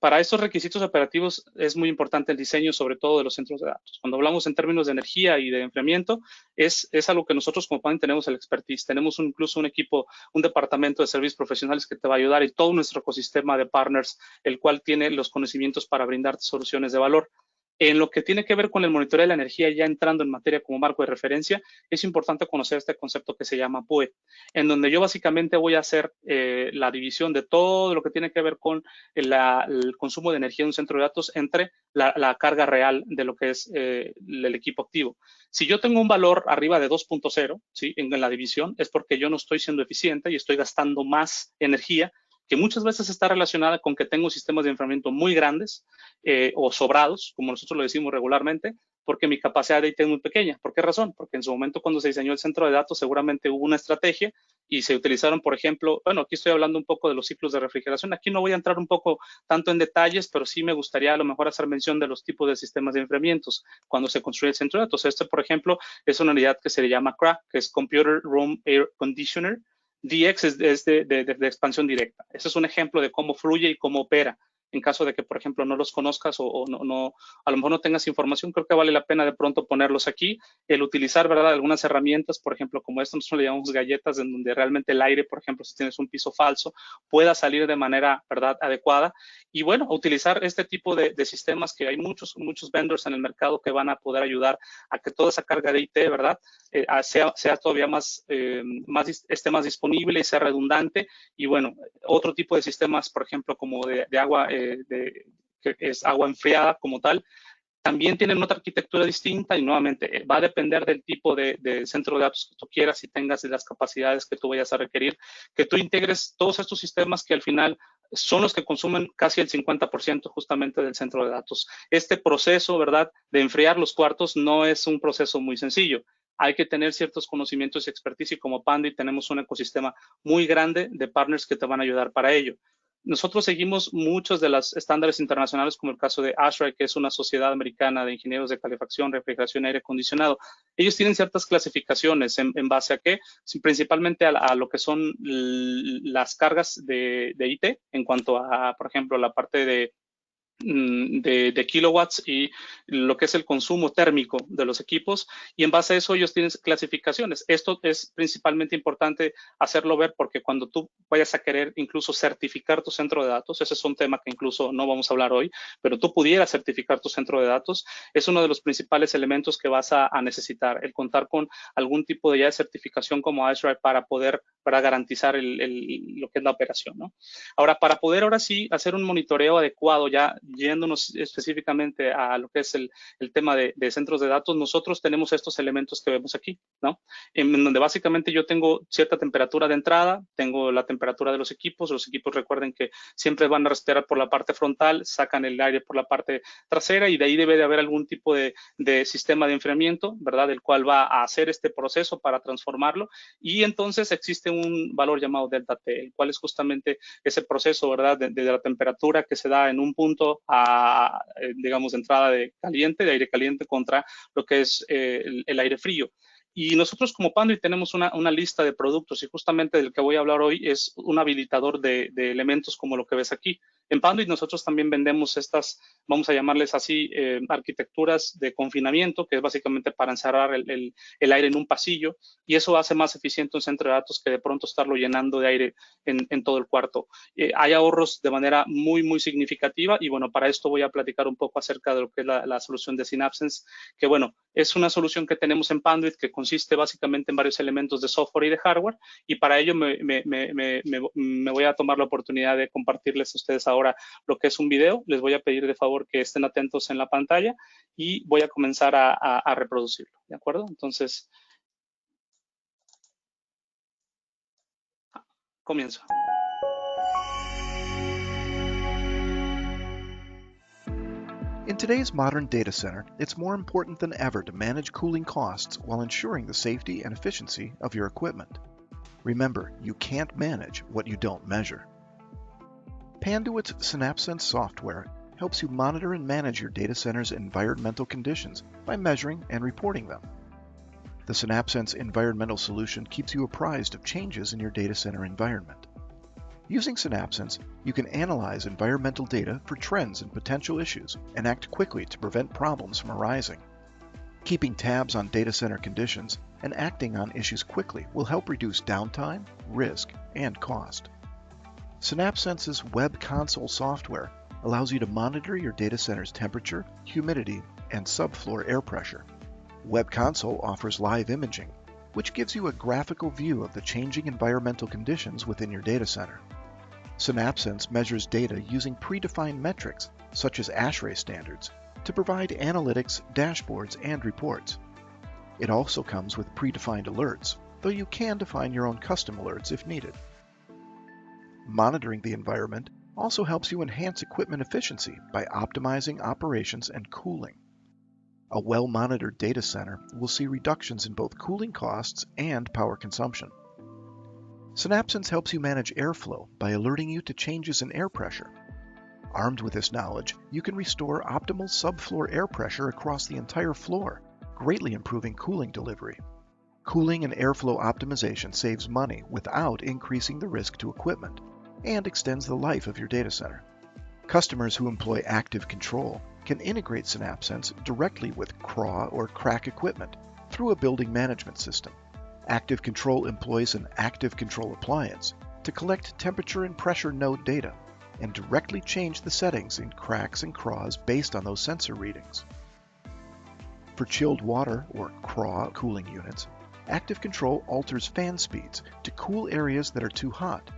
Para estos requisitos operativos es muy importante el diseño, sobre todo de los centros de datos. Cuando hablamos en términos de energía y de enfriamiento, es algo que nosotros como Pan tenemos el expertise. Tenemos incluso un equipo, un departamento de servicios profesionales que te va a ayudar, y todo nuestro ecosistema de partners, el cual tiene los conocimientos para brindar soluciones de valor. En lo que tiene que ver con el monitoreo de la energía, ya entrando en materia como marco de referencia, es importante conocer este concepto que se llama PUE, en donde yo básicamente voy a hacer la división de todo lo que tiene que ver con el consumo de energía de un centro de datos entre la carga real de lo que es el equipo activo. Si yo tengo un valor arriba de 2.0, ¿sí?, en la división, es porque yo no estoy siendo eficiente y estoy gastando más energía, que muchas veces está relacionada con que tengo sistemas de enfriamiento muy grandes o sobrados, como nosotros lo decimos regularmente, porque mi capacidad de IT es muy pequeña. ¿Por qué razón? Porque en su momento, cuando se diseñó el centro de datos, seguramente hubo una estrategia y se utilizaron, por ejemplo, bueno, aquí estoy hablando un poco de los ciclos de refrigeración. Aquí no voy a entrar un poco tanto en detalles, pero sí me gustaría a lo mejor hacer mención de los tipos de sistemas de enfriamientos cuando se construye el centro de datos. Este, por ejemplo, es una unidad que se le llama CRAC, que es Computer Room Air Conditioner. DX es de expansión directa. Ese es un ejemplo de cómo fluye y cómo opera. En caso de que, por ejemplo, no los conozcas o no, a lo mejor no tengas información, creo que vale la pena de pronto ponerlos aquí. El utilizar, ¿verdad?, algunas herramientas, por ejemplo, como esto, nosotros le llamamos galletas, en donde realmente el aire, por ejemplo, si tienes un piso falso, pueda salir de manera, ¿verdad?, adecuada. Y bueno, utilizar este tipo de sistemas, que hay muchos vendors en el mercado que van a poder ayudar a que toda esa carga de IT, ¿verdad?, sea todavía esté más disponible y sea redundante. Y bueno, otro tipo de sistemas, por ejemplo, como de agua, que que es agua enfriada como tal, también tienen otra arquitectura distinta y nuevamente va a depender del tipo de centro de datos que tú quieras y tengas y las capacidades que tú vayas a requerir, que tú integres todos estos sistemas que al final son los que consumen casi el 50% justamente del centro de datos. Este proceso, ¿verdad?, de enfriar los cuartos no es un proceso muy sencillo. Hay que tener ciertos conocimientos y expertise y como Pandy tenemos un ecosistema muy grande de partners que te van a ayudar para ello. Nosotros seguimos muchos de los estándares internacionales, como el caso de ASHRAE, que es una sociedad americana de ingenieros de calefacción, refrigeración y aire acondicionado. Ellos tienen ciertas clasificaciones en base a qué, principalmente a lo que son las cargas de IT, en cuanto a, por ejemplo, la parte de kilowatts y lo que es el consumo térmico de los equipos, y en base a eso ellos tienen clasificaciones. Esto es principalmente importante hacerlo ver porque cuando tú vayas a querer incluso certificar tu centro de datos, ese es un tema que incluso no vamos a hablar hoy, pero tú pudieras certificar tu centro de datos, es uno de los principales elementos que vas a necesitar, el contar con algún tipo de certificación como ASHRAE para garantizar lo que es la operación, ¿no? Ahora, para poder ahora sí hacer un monitoreo adecuado, ya yéndonos específicamente a lo que es el tema de centros de datos, nosotros tenemos estos elementos que vemos aquí, ¿no? En donde básicamente yo tengo cierta temperatura de entrada, tengo la temperatura de los equipos recuerden que siempre van a respirar por la parte frontal, sacan el aire por la parte trasera y de ahí debe de haber algún tipo de sistema de enfriamiento, ¿verdad? El cual va a hacer este proceso para transformarlo y entonces existe un valor llamado delta T, el cual es justamente ese proceso, ¿verdad? De la temperatura que se da en un punto a, digamos, entrada de aire caliente contra lo que es el aire frío. Y nosotros como Panduit tenemos una lista de productos y justamente del que voy a hablar hoy es un habilitador de elementos como lo que ves aquí. En Panduit nosotros también vendemos estas, vamos a llamarles así, arquitecturas de confinamiento, que es básicamente para encerrar el aire en un pasillo y eso hace más eficiente un centro de datos que de pronto estarlo llenando de aire en todo el cuarto. Hay ahorros de manera muy, muy significativa y bueno, para esto voy a platicar un poco acerca de lo que es la solución de Synapsense, que bueno, es una solución que tenemos en Panduit que consiste básicamente en varios elementos de software y de hardware y para ello me voy a tomar la oportunidad de compartirles a ustedes ahora lo que es un video. Les voy a pedir de favor que estén atentos en la pantalla y voy a comenzar a reproducirlo, ¿de acuerdo? Entonces, comienzo. In today's modern data center, it's more important than ever to manage cooling costs while ensuring the safety and efficiency of your equipment. Remember, you can't manage what you don't measure. Panduit's Synapsense software helps you monitor and manage your data center's environmental conditions by measuring and reporting them. The Synapsense environmental solution keeps you apprised of changes in your data center environment. Using Synapsense, you can analyze environmental data for trends and potential issues and act quickly to prevent problems from arising. Keeping tabs on data center conditions and acting on issues quickly will help reduce downtime, risk, and cost. Synapsense's web console software allows you to monitor your data center's temperature, humidity, and subfloor air pressure. Web Console offers live imaging, which gives you a graphical view of the changing environmental conditions within your data center. Synapsense measures data using predefined metrics, such as ASHRAE standards, to provide analytics, dashboards, and reports. It also comes with predefined alerts, though you can define your own custom alerts if needed. Monitoring the environment also helps you enhance equipment efficiency by optimizing operations and cooling. A well-monitored data center will see reductions in both cooling costs and power consumption. Synapsense helps you manage airflow by alerting you to changes in air pressure. Armed with this knowledge, you can restore optimal subfloor air pressure across the entire floor, greatly improving cooling delivery. Cooling and airflow optimization saves money without increasing the risk to equipment and extends the life of your data center. Customers who employ Active Control can integrate Synapsense directly with CRAW or CRAC equipment through a building management system. Active Control employs an Active Control appliance to collect temperature and pressure node data and directly change the settings in CRACs and CRAWs based on those sensor readings. For chilled water or CRAW cooling units, Active Control alters fan speeds to cool areas that are too hot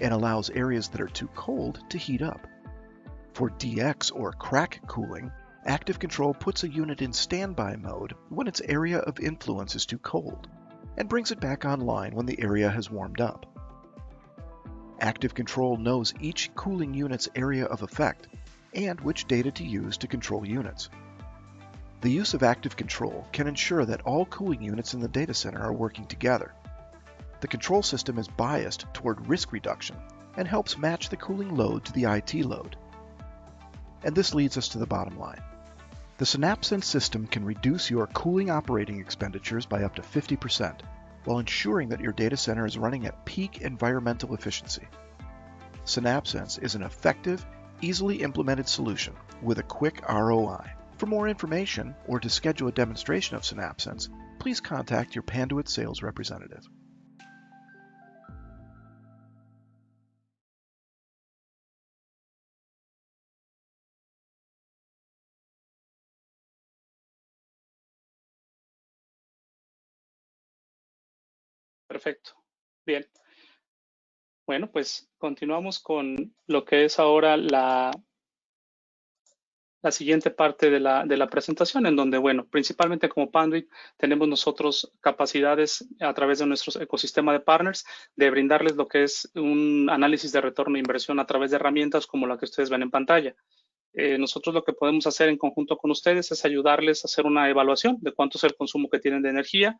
and allows areas that are too cold to heat up. For DX or crack cooling, Active Control puts a unit in standby mode when its area of influence is too cold, and brings it back online when the area has warmed up. Active Control knows each cooling unit's area of effect and which data to use to control units. The use of Active Control can ensure that all cooling units in the data center are working together. The control system is biased toward risk reduction and helps match the cooling load to the IT load. And this leads us to the bottom line. The SynapSense system can reduce your cooling operating expenditures by up to 50%, while ensuring that your data center is running at peak environmental efficiency. SynapSense is an effective, easily implemented solution with a quick ROI. For more information or to schedule a demonstration of SynapSense, please contact your Panduit sales representative. Perfecto. Bien. Bueno, pues continuamos con lo que es ahora la siguiente parte de la presentación, en donde, bueno, principalmente como Panduit tenemos nosotros capacidades a través de nuestro ecosistema de partners de brindarles lo que es un análisis de retorno de inversión a través de herramientas como la que ustedes ven en pantalla. Nosotros lo que podemos hacer en conjunto con ustedes es ayudarles a hacer una evaluación de cuánto es el consumo que tienen de energía,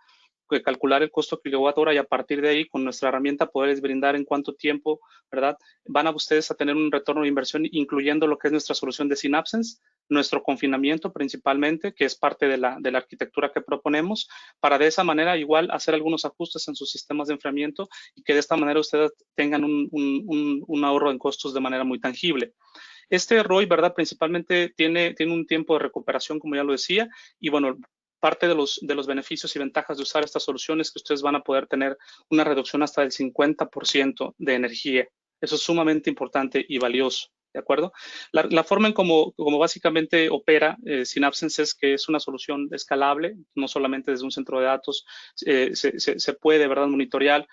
calcular el costo kilowatt hora y a partir de ahí con nuestra herramienta poderles brindar en cuánto tiempo, ¿verdad? Van a ustedes a tener un retorno de inversión, incluyendo lo que es nuestra solución de SynapSense, nuestro confinamiento principalmente, que es parte de la arquitectura que proponemos, para de esa manera igual hacer algunos ajustes en sus sistemas de enfriamiento y que de esta manera ustedes tengan un ahorro en costos de manera muy tangible. Este ROI, ¿verdad? Principalmente tiene un tiempo de recuperación, como ya lo decía, y bueno, parte de los beneficios y ventajas de usar estas soluciones es que ustedes van a poder tener una reducción hasta del 50% de energía. Eso es sumamente importante y valioso, ¿de acuerdo? La forma en cómo básicamente opera SynapSense es que es una solución escalable, no solamente desde un centro de datos se puede, ¿verdad?, monitorear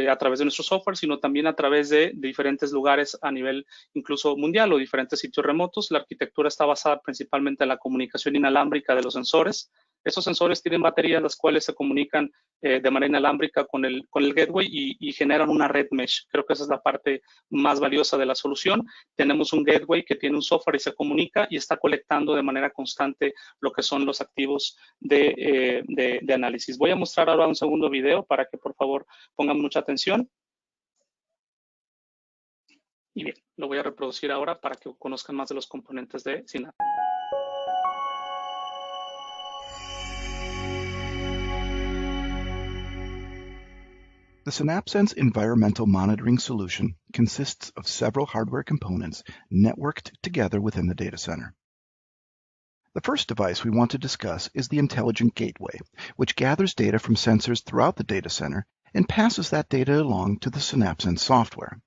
a través de nuestro software, sino también a través de diferentes lugares a nivel incluso mundial o diferentes sitios remotos. La arquitectura está basada principalmente en la comunicación inalámbrica de los sensores. Estos sensores tienen baterías las cuales se comunican de manera inalámbrica con el gateway y generan una red mesh. Creo que esa es la parte más valiosa de la solución. Tenemos un gateway que tiene un software y se comunica y está colectando de manera constante lo que son los activos de análisis. Voy a mostrar ahora un segundo video para que por favor pongan mucha atención. Y bien, lo voy a reproducir ahora para que conozcan más de los componentes de SynapSense. The SynapSense environmental monitoring solution consists of several hardware components networked together within the data center. The first device we want to discuss is the Intelligent Gateway, which gathers data from sensors throughout the data center and passes that data along to the SynapSense software.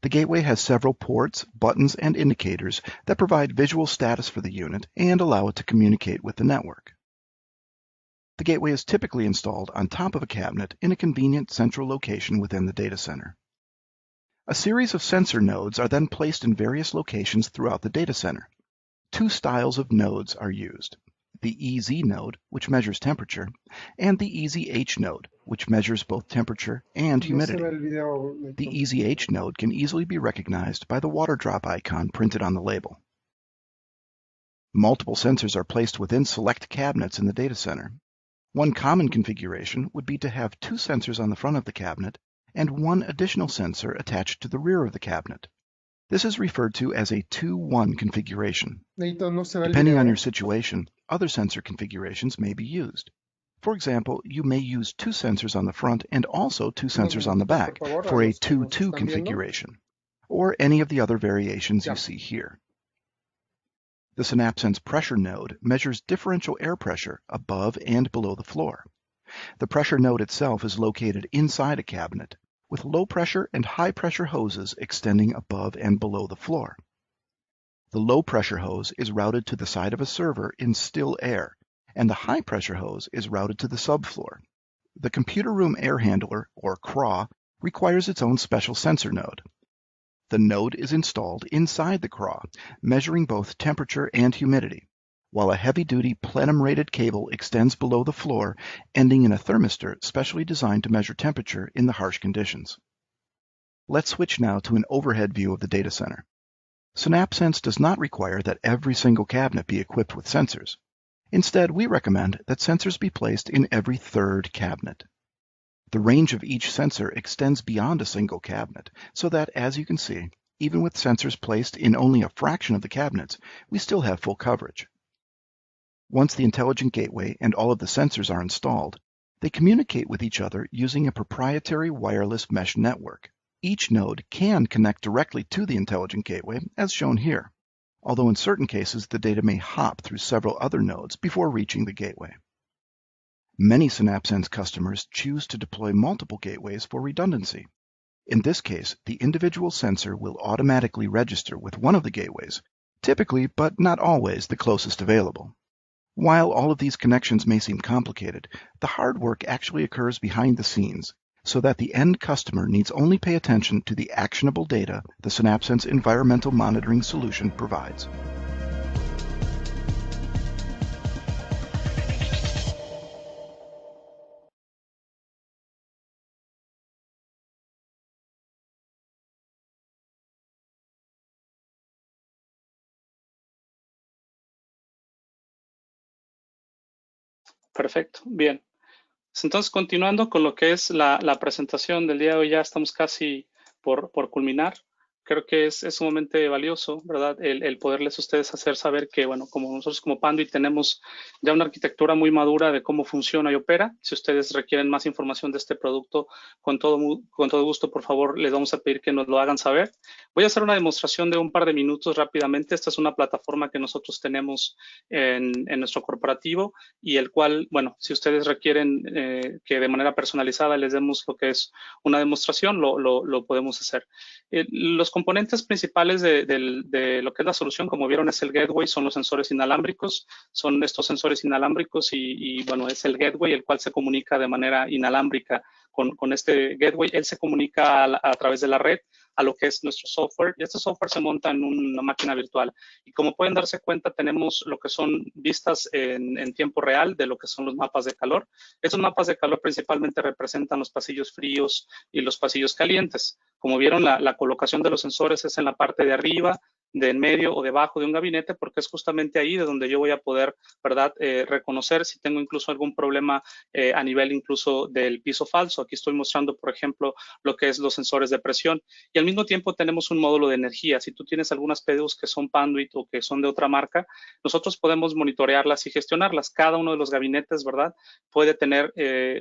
The gateway has several ports, buttons, and indicators that provide visual status for the unit and allow it to communicate with the network. The gateway is typically installed on top of a cabinet in a convenient central location within the data center. A series of sensor nodes are then placed in various locations throughout the data center. Two styles of nodes are used: the EZ node, which measures temperature, and the EZH node, which measures both temperature and humidity. The EZH node can easily be recognized by the water drop icon printed on the label. Multiple sensors are placed within select cabinets in the data center. One common configuration would be to have two sensors on the front of the cabinet and one additional sensor attached to the rear of the cabinet. This is referred to as a 2-1 configuration. Depending on your situation, other sensor configurations may be used. For example, you may use two sensors on the front and also two sensors on the back for a 2-2 configuration, or any of the other variations you see here. The SynapSense pressure node measures differential air pressure above and below the floor. The pressure node itself is located inside a cabinet, with low pressure and high pressure hoses extending above and below the floor. The low pressure hose is routed to the side of a server in still air, and the high pressure hose is routed to the subfloor. The computer room air handler, or CRAW, requires its own special sensor node. The node is installed inside the CRAH, measuring both temperature and humidity, while a heavy-duty plenum-rated cable extends below the floor, ending in a thermistor specially designed to measure temperature in the harsh conditions. Let's switch now to an overhead view of the data center. SynapSense does not require that every single cabinet be equipped with sensors. Instead, we recommend that sensors be placed in every third cabinet. The range of each sensor extends beyond a single cabinet, so that, as you can see, even with sensors placed in only a fraction of the cabinets, we still have full coverage. Once the intelligent gateway and all of the sensors are installed, they communicate with each other using a proprietary wireless mesh network. Each node can connect directly to the intelligent gateway, as shown here, although in certain cases the data may hop through several other nodes before reaching the gateway. Many SynapSense customers choose to deploy multiple gateways for redundancy. In this case, the individual sensor will automatically register with one of the gateways, typically but not always the closest available. While all of these connections may seem complicated, the hard work actually occurs behind the scenes, so that the end customer needs only pay attention to the actionable data the SynapSense environmental monitoring solution provides. Perfecto, bien. Entonces, continuando con lo que es la presentación del día de hoy, ya estamos casi por culminar. Creo que es sumamente valioso, ¿verdad? El poderles a ustedes hacer saber que, bueno, como nosotros como Panduit tenemos ya una arquitectura muy madura de cómo funciona y opera. Si ustedes requieren más información de este producto, con todo gusto, por favor, les vamos a pedir que nos lo hagan saber. Voy a hacer una demostración de un par de minutos rápidamente. Esta es una plataforma que nosotros tenemos en nuestro corporativo y el cual, bueno, si ustedes requieren que de manera personalizada les demos lo que es una demostración, lo podemos hacer. Los componentes principales de lo que es la solución, como vieron, es el gateway, son los sensores inalámbricos, son estos sensores inalámbricos y bueno, es el gateway el cual se comunica de manera inalámbrica con este gateway. Él se comunica a través de la red a lo que es nuestro software, y este software se monta en una máquina virtual. Y como pueden darse cuenta, tenemos lo que son vistas en tiempo real de lo que son los mapas de calor. Estos mapas de calor principalmente representan los pasillos fríos y los pasillos calientes. Como vieron, la colocación de los sensores es en la parte de arriba, de en medio o debajo de un gabinete, porque es justamente ahí de donde yo voy a poder, ¿verdad?, reconocer si tengo incluso algún problema a nivel incluso del piso falso. Aquí estoy mostrando, por ejemplo, lo que es los sensores de presión. Y al mismo tiempo tenemos un módulo de energía. Si tú tienes algunas PDUs que son Panduit o que son de otra marca, nosotros podemos monitorearlas y gestionarlas. Cada uno de los gabinetes, ¿verdad?, puede tener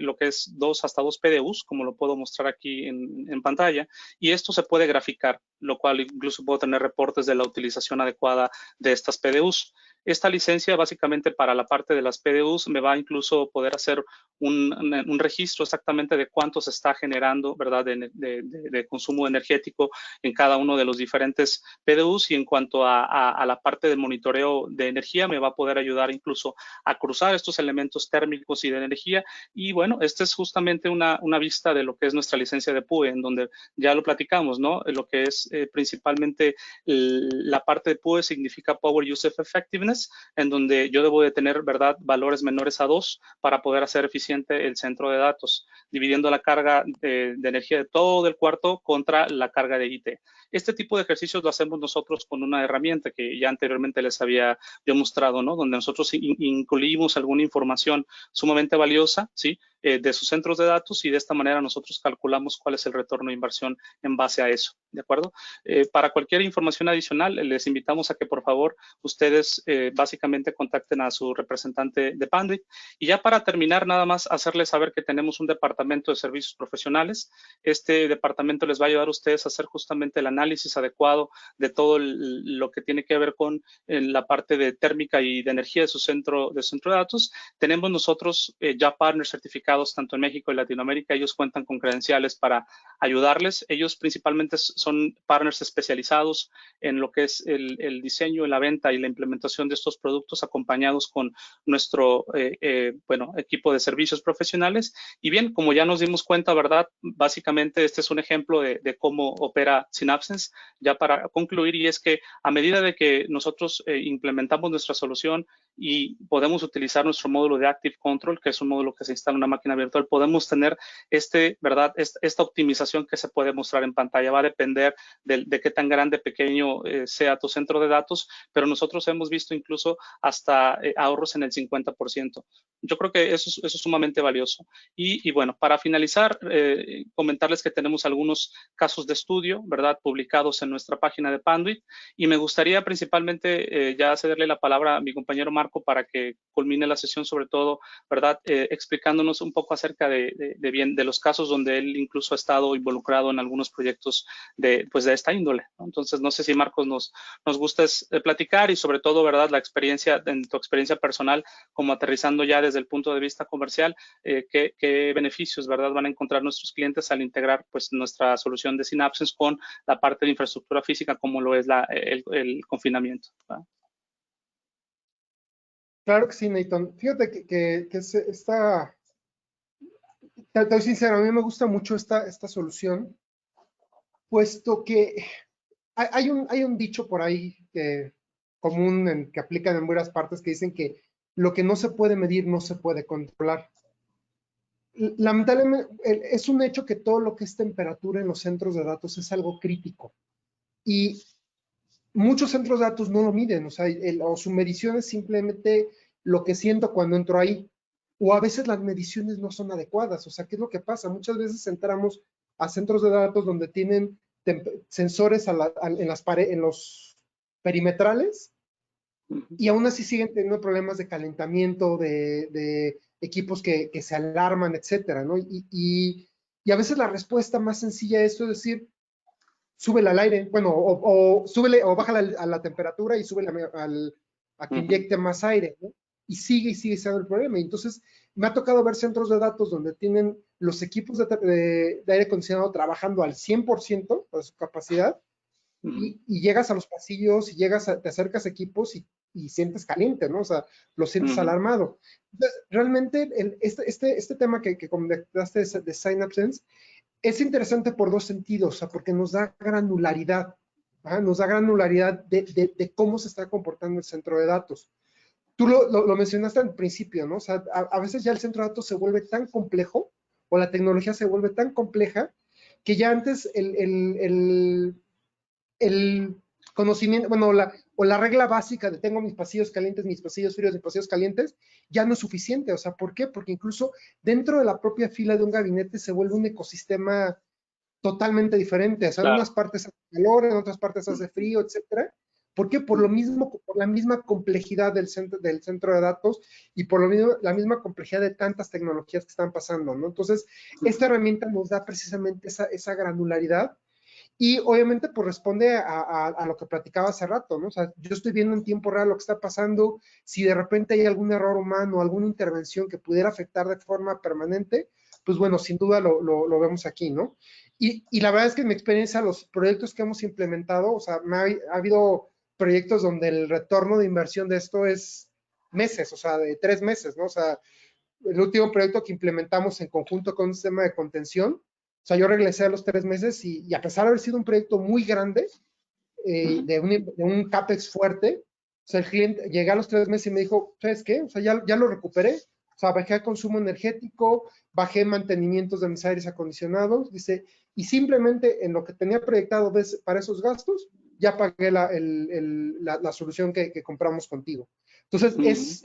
lo que es hasta dos PDUs, como lo puedo mostrar aquí en pantalla, y esto se puede graficar, lo cual incluso puedo tener reportes de la utilización adecuada de estas PDUs. Esta licencia básicamente para la parte de las PDUs me va a incluso poder hacer un registro exactamente de cuánto se está generando, ¿verdad?, de consumo energético en cada uno de los diferentes PDUs, y en cuanto a la parte de monitoreo de energía me va a poder ayudar incluso a cruzar estos elementos térmicos y de energía. Y bueno, esta es justamente una vista de lo que es nuestra licencia de PUE, en donde ya lo platicamos, ¿no? Lo que es principalmente la parte de PUE significa Power Use Effectiveness, en donde yo debo de tener, ¿verdad?, valores menores a 2 para poder hacer eficiente el centro de datos, dividiendo la carga de energía de todo el cuarto contra la carga de IT. Este tipo de ejercicios lo hacemos nosotros con una herramienta que ya anteriormente les había yo mostrado, ¿no?, donde nosotros incluimos alguna información sumamente valiosa, ¿sí?, de sus centros de datos, y de esta manera nosotros calculamos cuál es el retorno de inversión en base a eso, ¿de acuerdo? Para cualquier información adicional, les invitamos a que por favor ustedes básicamente contacten a su representante de Panduit. Y ya para terminar, nada más hacerles saber que tenemos un departamento de servicios profesionales. Este departamento les va a ayudar a ustedes a hacer justamente el análisis adecuado de todo lo que tiene que ver con la parte de térmica y de energía de su centro de datos. Tenemos nosotros ya partners certificados tanto en México y Latinoamérica. Ellos cuentan con credenciales para ayudarles. Ellos principalmente son partners especializados en lo que es el diseño, la venta y la implementación de estos productos, acompañados con nuestro equipo de servicios profesionales. Y bien, como ya nos dimos cuenta, ¿verdad? Básicamente este es un ejemplo de cómo opera Synapsense. Ya para concluir, y es que a medida de que nosotros implementamos nuestra solución y podemos utilizar nuestro módulo de Active Control, que es un módulo que se instala en una máquina virtual, podemos tener esta optimización que se puede mostrar en pantalla. Va a depender de qué tan grande, pequeño sea tu centro de datos, pero nosotros hemos visto incluso hasta ahorros en el 50%. Yo creo que eso es sumamente valioso. Y bueno, para finalizar, comentarles que tenemos algunos casos de estudio, ¿verdad?, publicados en nuestra página de Panduit, y me gustaría principalmente ya cederle la palabra a mi compañero Marco para que culmine la sesión, sobre todo, ¿verdad?, explicándonos un poco acerca de los casos donde él incluso ha estado involucrado en algunos proyectos de esta índole, ¿no? Entonces, no sé si Marcos nos gustes platicar y sobre todo, ¿verdad?, en tu experiencia personal, como aterrizando ya desde el punto de vista comercial, qué beneficios, ¿verdad?, van a encontrar nuestros clientes al integrar pues nuestra solución de Synapsense con la parte de infraestructura física, como lo es el confinamiento, ¿verdad? Claro que sí, Nathan. Fíjate que te soy sincero, a mí me gusta mucho esta solución, puesto que hay un dicho por ahí común que aplican en varias partes, que dicen que lo que no se puede medir no se puede controlar. Lamentablemente, es un hecho que todo lo que es temperatura en los centros de datos es algo crítico. Y muchos centros de datos no lo miden, o su medición es simplemente lo que siento cuando entro ahí. O a veces las mediciones no son adecuadas. O sea, ¿qué es lo que pasa? Muchas veces entramos a centros de datos donde tienen sensores en los perimetrales, y aún así siguen teniendo problemas de calentamiento, de equipos que se alarman, etcétera, ¿no? Y a veces la respuesta más sencilla a esto es decir, súbele al aire, bueno, o súbele o bájale a la temperatura y súbele a que inyecte más aire, ¿no? Y sigue siendo el problema. Y entonces me ha tocado ver centros de datos donde tienen los equipos de aire acondicionado trabajando al 100% de su capacidad, y llegas a los pasillos y te acercas a equipos y sientes caliente, ¿no? O sea, lo sientes alarmado. Entonces, realmente este tema que comentaste de Synapsense es interesante por dos sentidos, o sea, porque nos da granularidad, ¿verdad? Nos da granularidad de cómo se está comportando el centro de datos. Tú lo mencionaste al principio, ¿no? O sea, a veces ya el centro de datos se vuelve tan complejo, o la tecnología se vuelve tan compleja, que ya antes el conocimiento, bueno, la regla básica de tengo mis pasillos calientes, mis pasillos fríos, mis pasillos calientes, ya no es suficiente. O sea, ¿por qué? Porque incluso dentro de la propia fila de un gabinete se vuelve un ecosistema totalmente diferente. O sea, en unas partes hace calor, en otras partes hace frío, etcétera. ¿Por qué? Por la misma complejidad del centro de datos y por la misma complejidad de tantas tecnologías que están pasando, ¿no? Entonces, esta herramienta nos da precisamente esa granularidad. Y obviamente pues responde a lo que platicaba hace rato, ¿no? O sea, yo estoy viendo en tiempo real lo que está pasando. Si de repente hay algún error humano, alguna intervención que pudiera afectar de forma permanente, pues bueno, sin duda lo vemos aquí, ¿no? Y la verdad es que en mi experiencia, los proyectos que hemos implementado, o sea, ha habido proyectos donde el retorno de inversión de esto es meses, o sea, de 3 meses, ¿no? O sea, el último proyecto que implementamos en conjunto con un sistema de contención, o sea, yo regresé a los 3 meses y a pesar de haber sido un proyecto muy grande, de un CAPEX fuerte, o sea, el cliente, llegué a los 3 meses y me dijo, ¿sabes qué? O sea, ya lo recuperé, o sea, bajé el consumo energético, bajé mantenimientos de mis aires acondicionados, dice, y simplemente en lo que tenía proyectado para esos gastos, ya pagué la solución que compramos contigo. Entonces,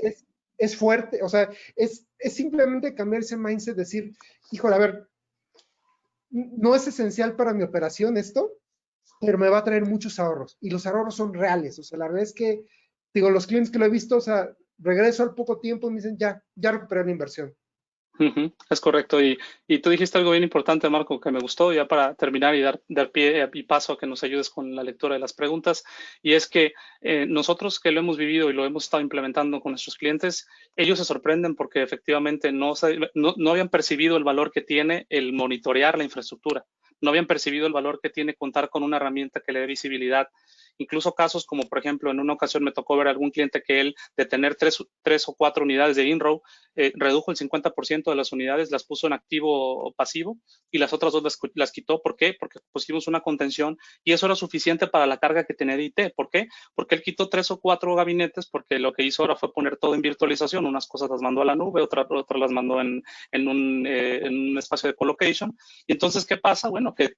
es fuerte, o sea, es simplemente cambiar ese mindset, decir, híjole, a ver, no es esencial para mi operación esto, pero me va a traer muchos ahorros, y los ahorros son reales. O sea, la verdad es que, digo, los clientes que lo he visto, o sea, regreso al poco tiempo y me dicen, ya recuperé la inversión. Es correcto. Y tú dijiste algo bien importante, Marco, que me gustó, ya para terminar y dar pie y paso a que nos ayudes con la lectura de las preguntas, y es que nosotros que lo hemos vivido y lo hemos estado implementando con nuestros clientes, ellos se sorprenden porque efectivamente no habían percibido el valor que tiene el monitorear la infraestructura. no habían percibido el valor que tiene contar con una herramienta que le dé visibilidad. Incluso casos como, por ejemplo, en una ocasión me tocó ver a algún cliente que él, de tener tres o cuatro unidades de InRow, redujo el 50% de las unidades, las puso en activo o pasivo, y las otras dos las quitó. ¿Por qué? Porque pusimos una contención y eso era suficiente para la carga que tenía de IT. ¿Por qué? Porque él quitó 3 o 4 gabinetes, porque lo que hizo ahora fue poner todo en virtualización. Unas cosas las mandó a la nube, otras las mandó en un espacio de colocation. Y entonces, ¿qué pasa? Bueno, que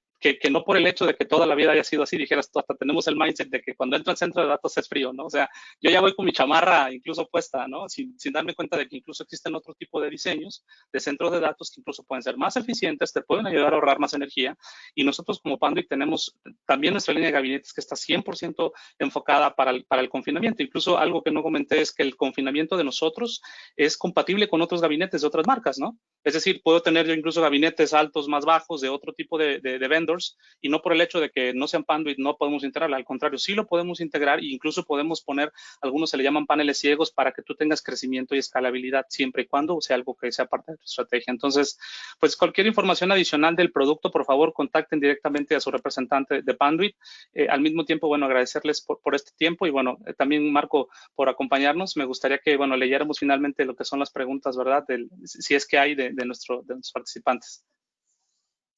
no por el hecho de que toda la vida haya sido así, dijeras, hasta tenemos el mindset de que cuando entra al centro de datos es frío, ¿no? O sea, yo ya voy con mi chamarra incluso puesta, ¿no? Sin darme cuenta de que incluso existen otro tipo de diseños de centros de datos que incluso pueden ser más eficientes, te pueden ayudar a ahorrar más energía. Y nosotros como Panduit tenemos también nuestra línea de gabinetes que está 100% enfocada para el confinamiento. Incluso algo que no comenté es que el confinamiento de nosotros es compatible con otros gabinetes de otras marcas, ¿no? Es decir, puedo tener yo incluso gabinetes altos, más bajos, de otro tipo de vendors, y no por el hecho de que no sean Panduit no podemos integrarlo. Al contrario, sí lo podemos integrar e incluso podemos poner, algunos se le llaman paneles ciegos, para que tú tengas crecimiento y escalabilidad siempre y cuando sea algo que sea parte de tu estrategia. Entonces, pues cualquier información adicional del producto, por favor, contacten directamente a su representante de Panduit. Al mismo tiempo, bueno, agradecerles por este tiempo y bueno, también Marco por acompañarnos. Me gustaría que, bueno, leyéramos finalmente lo que son las preguntas, ¿verdad? Si es que hay de nuestros participantes.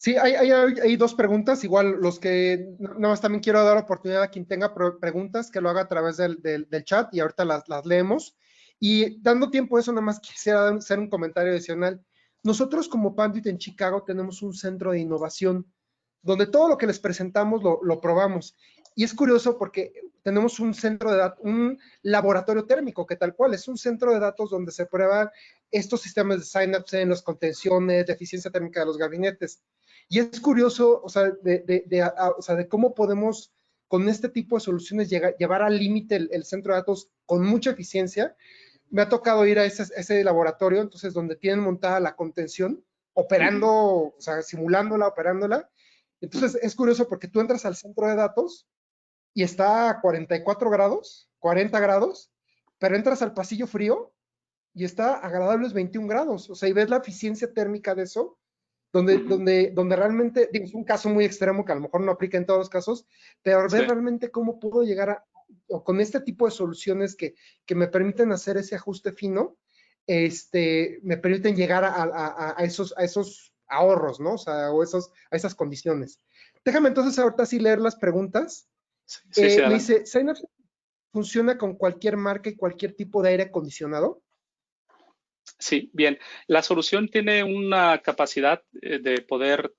Sí, hay dos preguntas, igual los que nada más también quiero dar oportunidad a quien tenga preguntas que lo haga a través del chat y ahorita las leemos. Y dando tiempo a eso, nada más quisiera hacer un comentario adicional. Nosotros como Panduit en Chicago tenemos un centro de innovación donde todo lo que les presentamos lo probamos. Y es curioso porque tenemos un centro de datos, un laboratorio térmico que tal cual es un centro de datos donde se prueban estos sistemas de Synapse, las contenciones, de eficiencia térmica de los gabinetes. Y es curioso, o sea, de cómo podemos con este tipo de soluciones llevar al límite el centro de datos con mucha eficiencia. Me ha tocado ir a ese laboratorio, entonces, donde tienen montada la contención, operando, o sea, simulándola, operándola. Entonces, es curioso porque tú entras al centro de datos y está a 44 grados, 40 grados, pero entras al pasillo frío y está a agradables 21 grados. O sea, y ves la eficiencia térmica de eso, donde realmente, digo, es un caso muy extremo que a lo mejor no aplica en todos los casos, pero ver realmente cómo puedo llegar o con este tipo de soluciones que me permiten hacer ese ajuste fino, me permiten llegar a esos ahorros, ¿no? O sea, a esas condiciones. Déjame entonces ahorita sí leer las preguntas. Sí, me dice, ¿Synapse funciona con cualquier marca y cualquier tipo de aire acondicionado? Sí, bien. La solución tiene una capacidad de poder,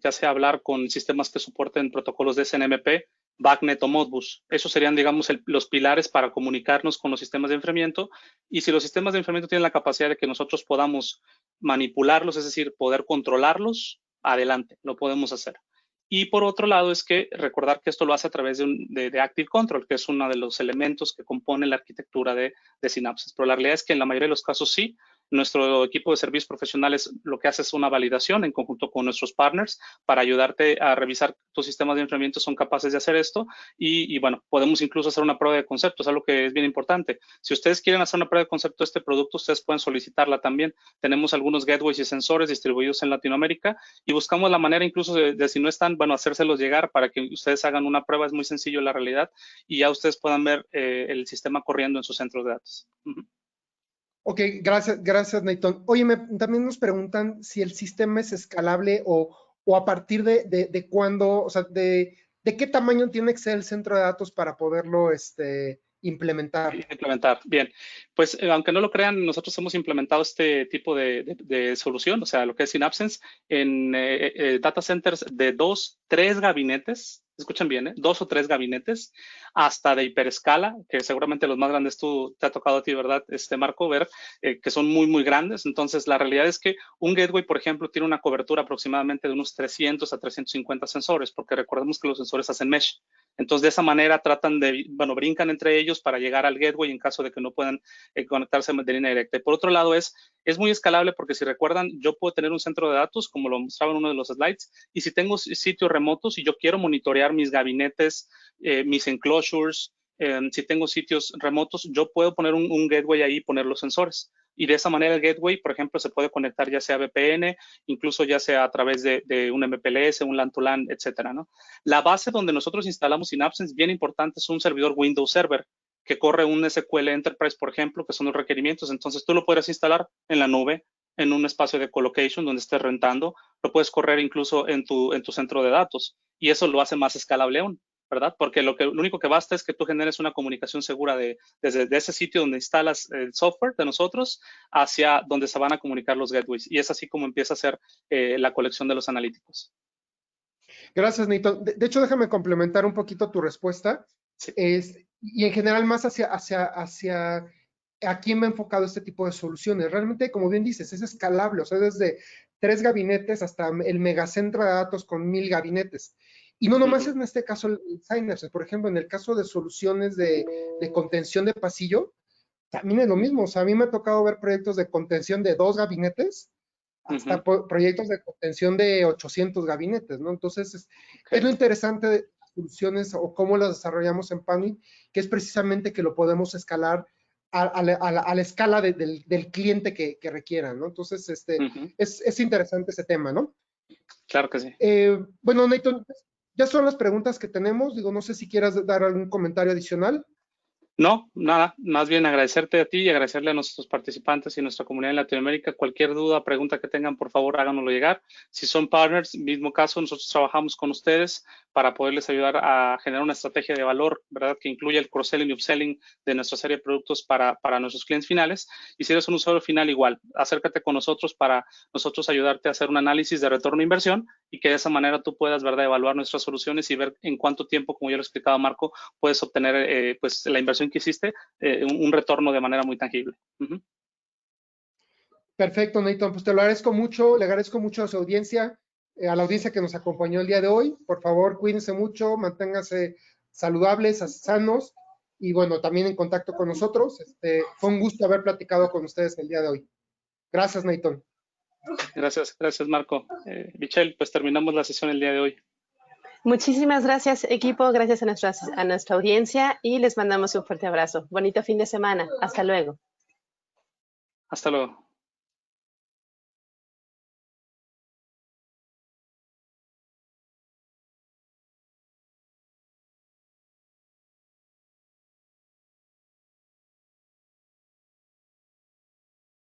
ya sea hablar con sistemas que soporten protocolos de SNMP, BACnet o Modbus. Esos serían, digamos, los pilares para comunicarnos con los sistemas de enfriamiento. Y si los sistemas de enfriamiento tienen la capacidad de que nosotros podamos manipularlos, es decir, poder controlarlos, adelante, lo podemos hacer. Y por otro lado es que recordar que esto lo hace a través de Active Control, que es uno de los elementos que compone la arquitectura de Synapse. Pero la realidad es que en la mayoría de los casos sí. Nuestro equipo de servicios profesionales lo que hace es una validación en conjunto con nuestros partners para ayudarte a revisar tus sistemas de enfriamiento son capaces de hacer esto y bueno, podemos incluso hacer una prueba de concepto, es algo que es bien importante. Si ustedes quieren hacer una prueba de concepto de este producto, ustedes pueden solicitarla también. Tenemos algunos gateways y sensores distribuidos en Latinoamérica y buscamos la manera incluso de si no están, bueno, hacérselos llegar para que ustedes hagan una prueba, es muy sencillo en la realidad y ya ustedes puedan ver el sistema corriendo en sus centros de datos. Ok, gracias, Nathan. Oye, también nos preguntan si el sistema es escalable o a partir de cuándo, o sea, de qué tamaño tiene que ser el centro de datos para poderlo implementar. Bien, pues aunque no lo crean, nosotros hemos implementado este tipo de solución, o sea, lo que es Synapse en data centers de 2, 3 gabinetes. Escuchen bien, 2 o 3 gabinetes, hasta de hiperescala, que seguramente los más grandes te ha tocado a ti, ¿verdad, Marco? Ver que son muy, muy grandes. Entonces, la realidad es que un gateway, por ejemplo, tiene una cobertura aproximadamente de unos 300 a 350 sensores, porque recordemos que los sensores hacen mesh. Entonces, de esa manera tratan bueno, brincan entre ellos para llegar al gateway en caso de que no puedan conectarse de línea directa. Y por otro lado, es muy escalable porque si recuerdan, yo puedo tener un centro de datos, como lo mostraba en uno de los slides, y si tengo sitios remotos y yo quiero monitorear mis gabinetes, mis enclosures, si tengo sitios remotos, yo puedo poner un gateway ahí y poner los sensores. y de esa manera el gateway, por ejemplo, se puede conectar ya sea VPN, incluso ya sea a través de un MPLS, un LAN to LAN, etcétera, ¿no? La base donde nosotros instalamos Synapse es bien importante, es un servidor Windows Server que corre un SQL Enterprise, por ejemplo, que son los requerimientos. Entonces, tú lo puedes instalar en la nube, en un espacio de colocation donde estés rentando. Lo puedes correr incluso en tu centro de datos. Y eso lo hace más escalable aún, ¿verdad? Porque lo único que basta es que tú generes una comunicación segura desde ese sitio donde instalas el software de nosotros hacia donde se van a comunicar los gateways. Y es así como empieza a ser la colección de los analíticos. Gracias, Neyton. De hecho, déjame complementar un poquito tu respuesta. Sí. Y en general más hacia a quién me ha enfocado este tipo de soluciones. Realmente, como bien dices, es escalable, o sea, desde 3 gabinetes hasta el megacentro de datos con 1000 gabinetes. Y no nomás es en este caso el Synapse, por ejemplo, en el caso de soluciones de contención de pasillo, también es lo mismo. O sea, a mí me ha tocado ver proyectos de contención de 2 gabinetes hasta proyectos de contención de 800 gabinetes, ¿no? Entonces, es lo interesante de soluciones o cómo las desarrollamos en Panwin, que es precisamente que lo podemos escalar a la escala del cliente que requiera, ¿no? Entonces, es interesante ese tema, ¿no? Claro que sí. Bueno, Neyton, ya son las preguntas que tenemos. Digo, no sé si quieras dar algún comentario adicional. No, nada, más bien agradecerte a ti y agradecerle a nuestros participantes y nuestra comunidad en Latinoamérica. Cualquier duda, pregunta que tengan, por favor, háganoslo llegar. Si son partners, mismo caso, nosotros trabajamos con ustedes para poderles ayudar a generar una estrategia de valor, ¿verdad? Que incluya el cross-selling y upselling de nuestra serie de productos para nuestros clientes finales. Y si eres un usuario final, igual, acércate con nosotros para nosotros ayudarte a hacer un análisis de retorno de inversión y que de esa manera tú puedas, ¿verdad?, evaluar nuestras soluciones y ver en cuánto tiempo, como ya lo explicaba Marco, puedes obtener pues la inversión que hiciste, un retorno de manera muy tangible. Perfecto, Neyton, pues te lo agradezco mucho, le agradezco mucho a su audiencia, a la audiencia que nos acompañó el día de hoy. Por favor, cuídense mucho, manténganse saludables, sanos y bueno, también en contacto con nosotros. Fue un gusto haber platicado con ustedes el día de hoy. Gracias, Neyton. Gracias, Marco. Michelle, pues terminamos la sesión el día de hoy. Muchísimas gracias, equipo. Gracias a nuestra audiencia y les mandamos un fuerte abrazo. Bonito fin de semana. Hasta luego. Hasta luego.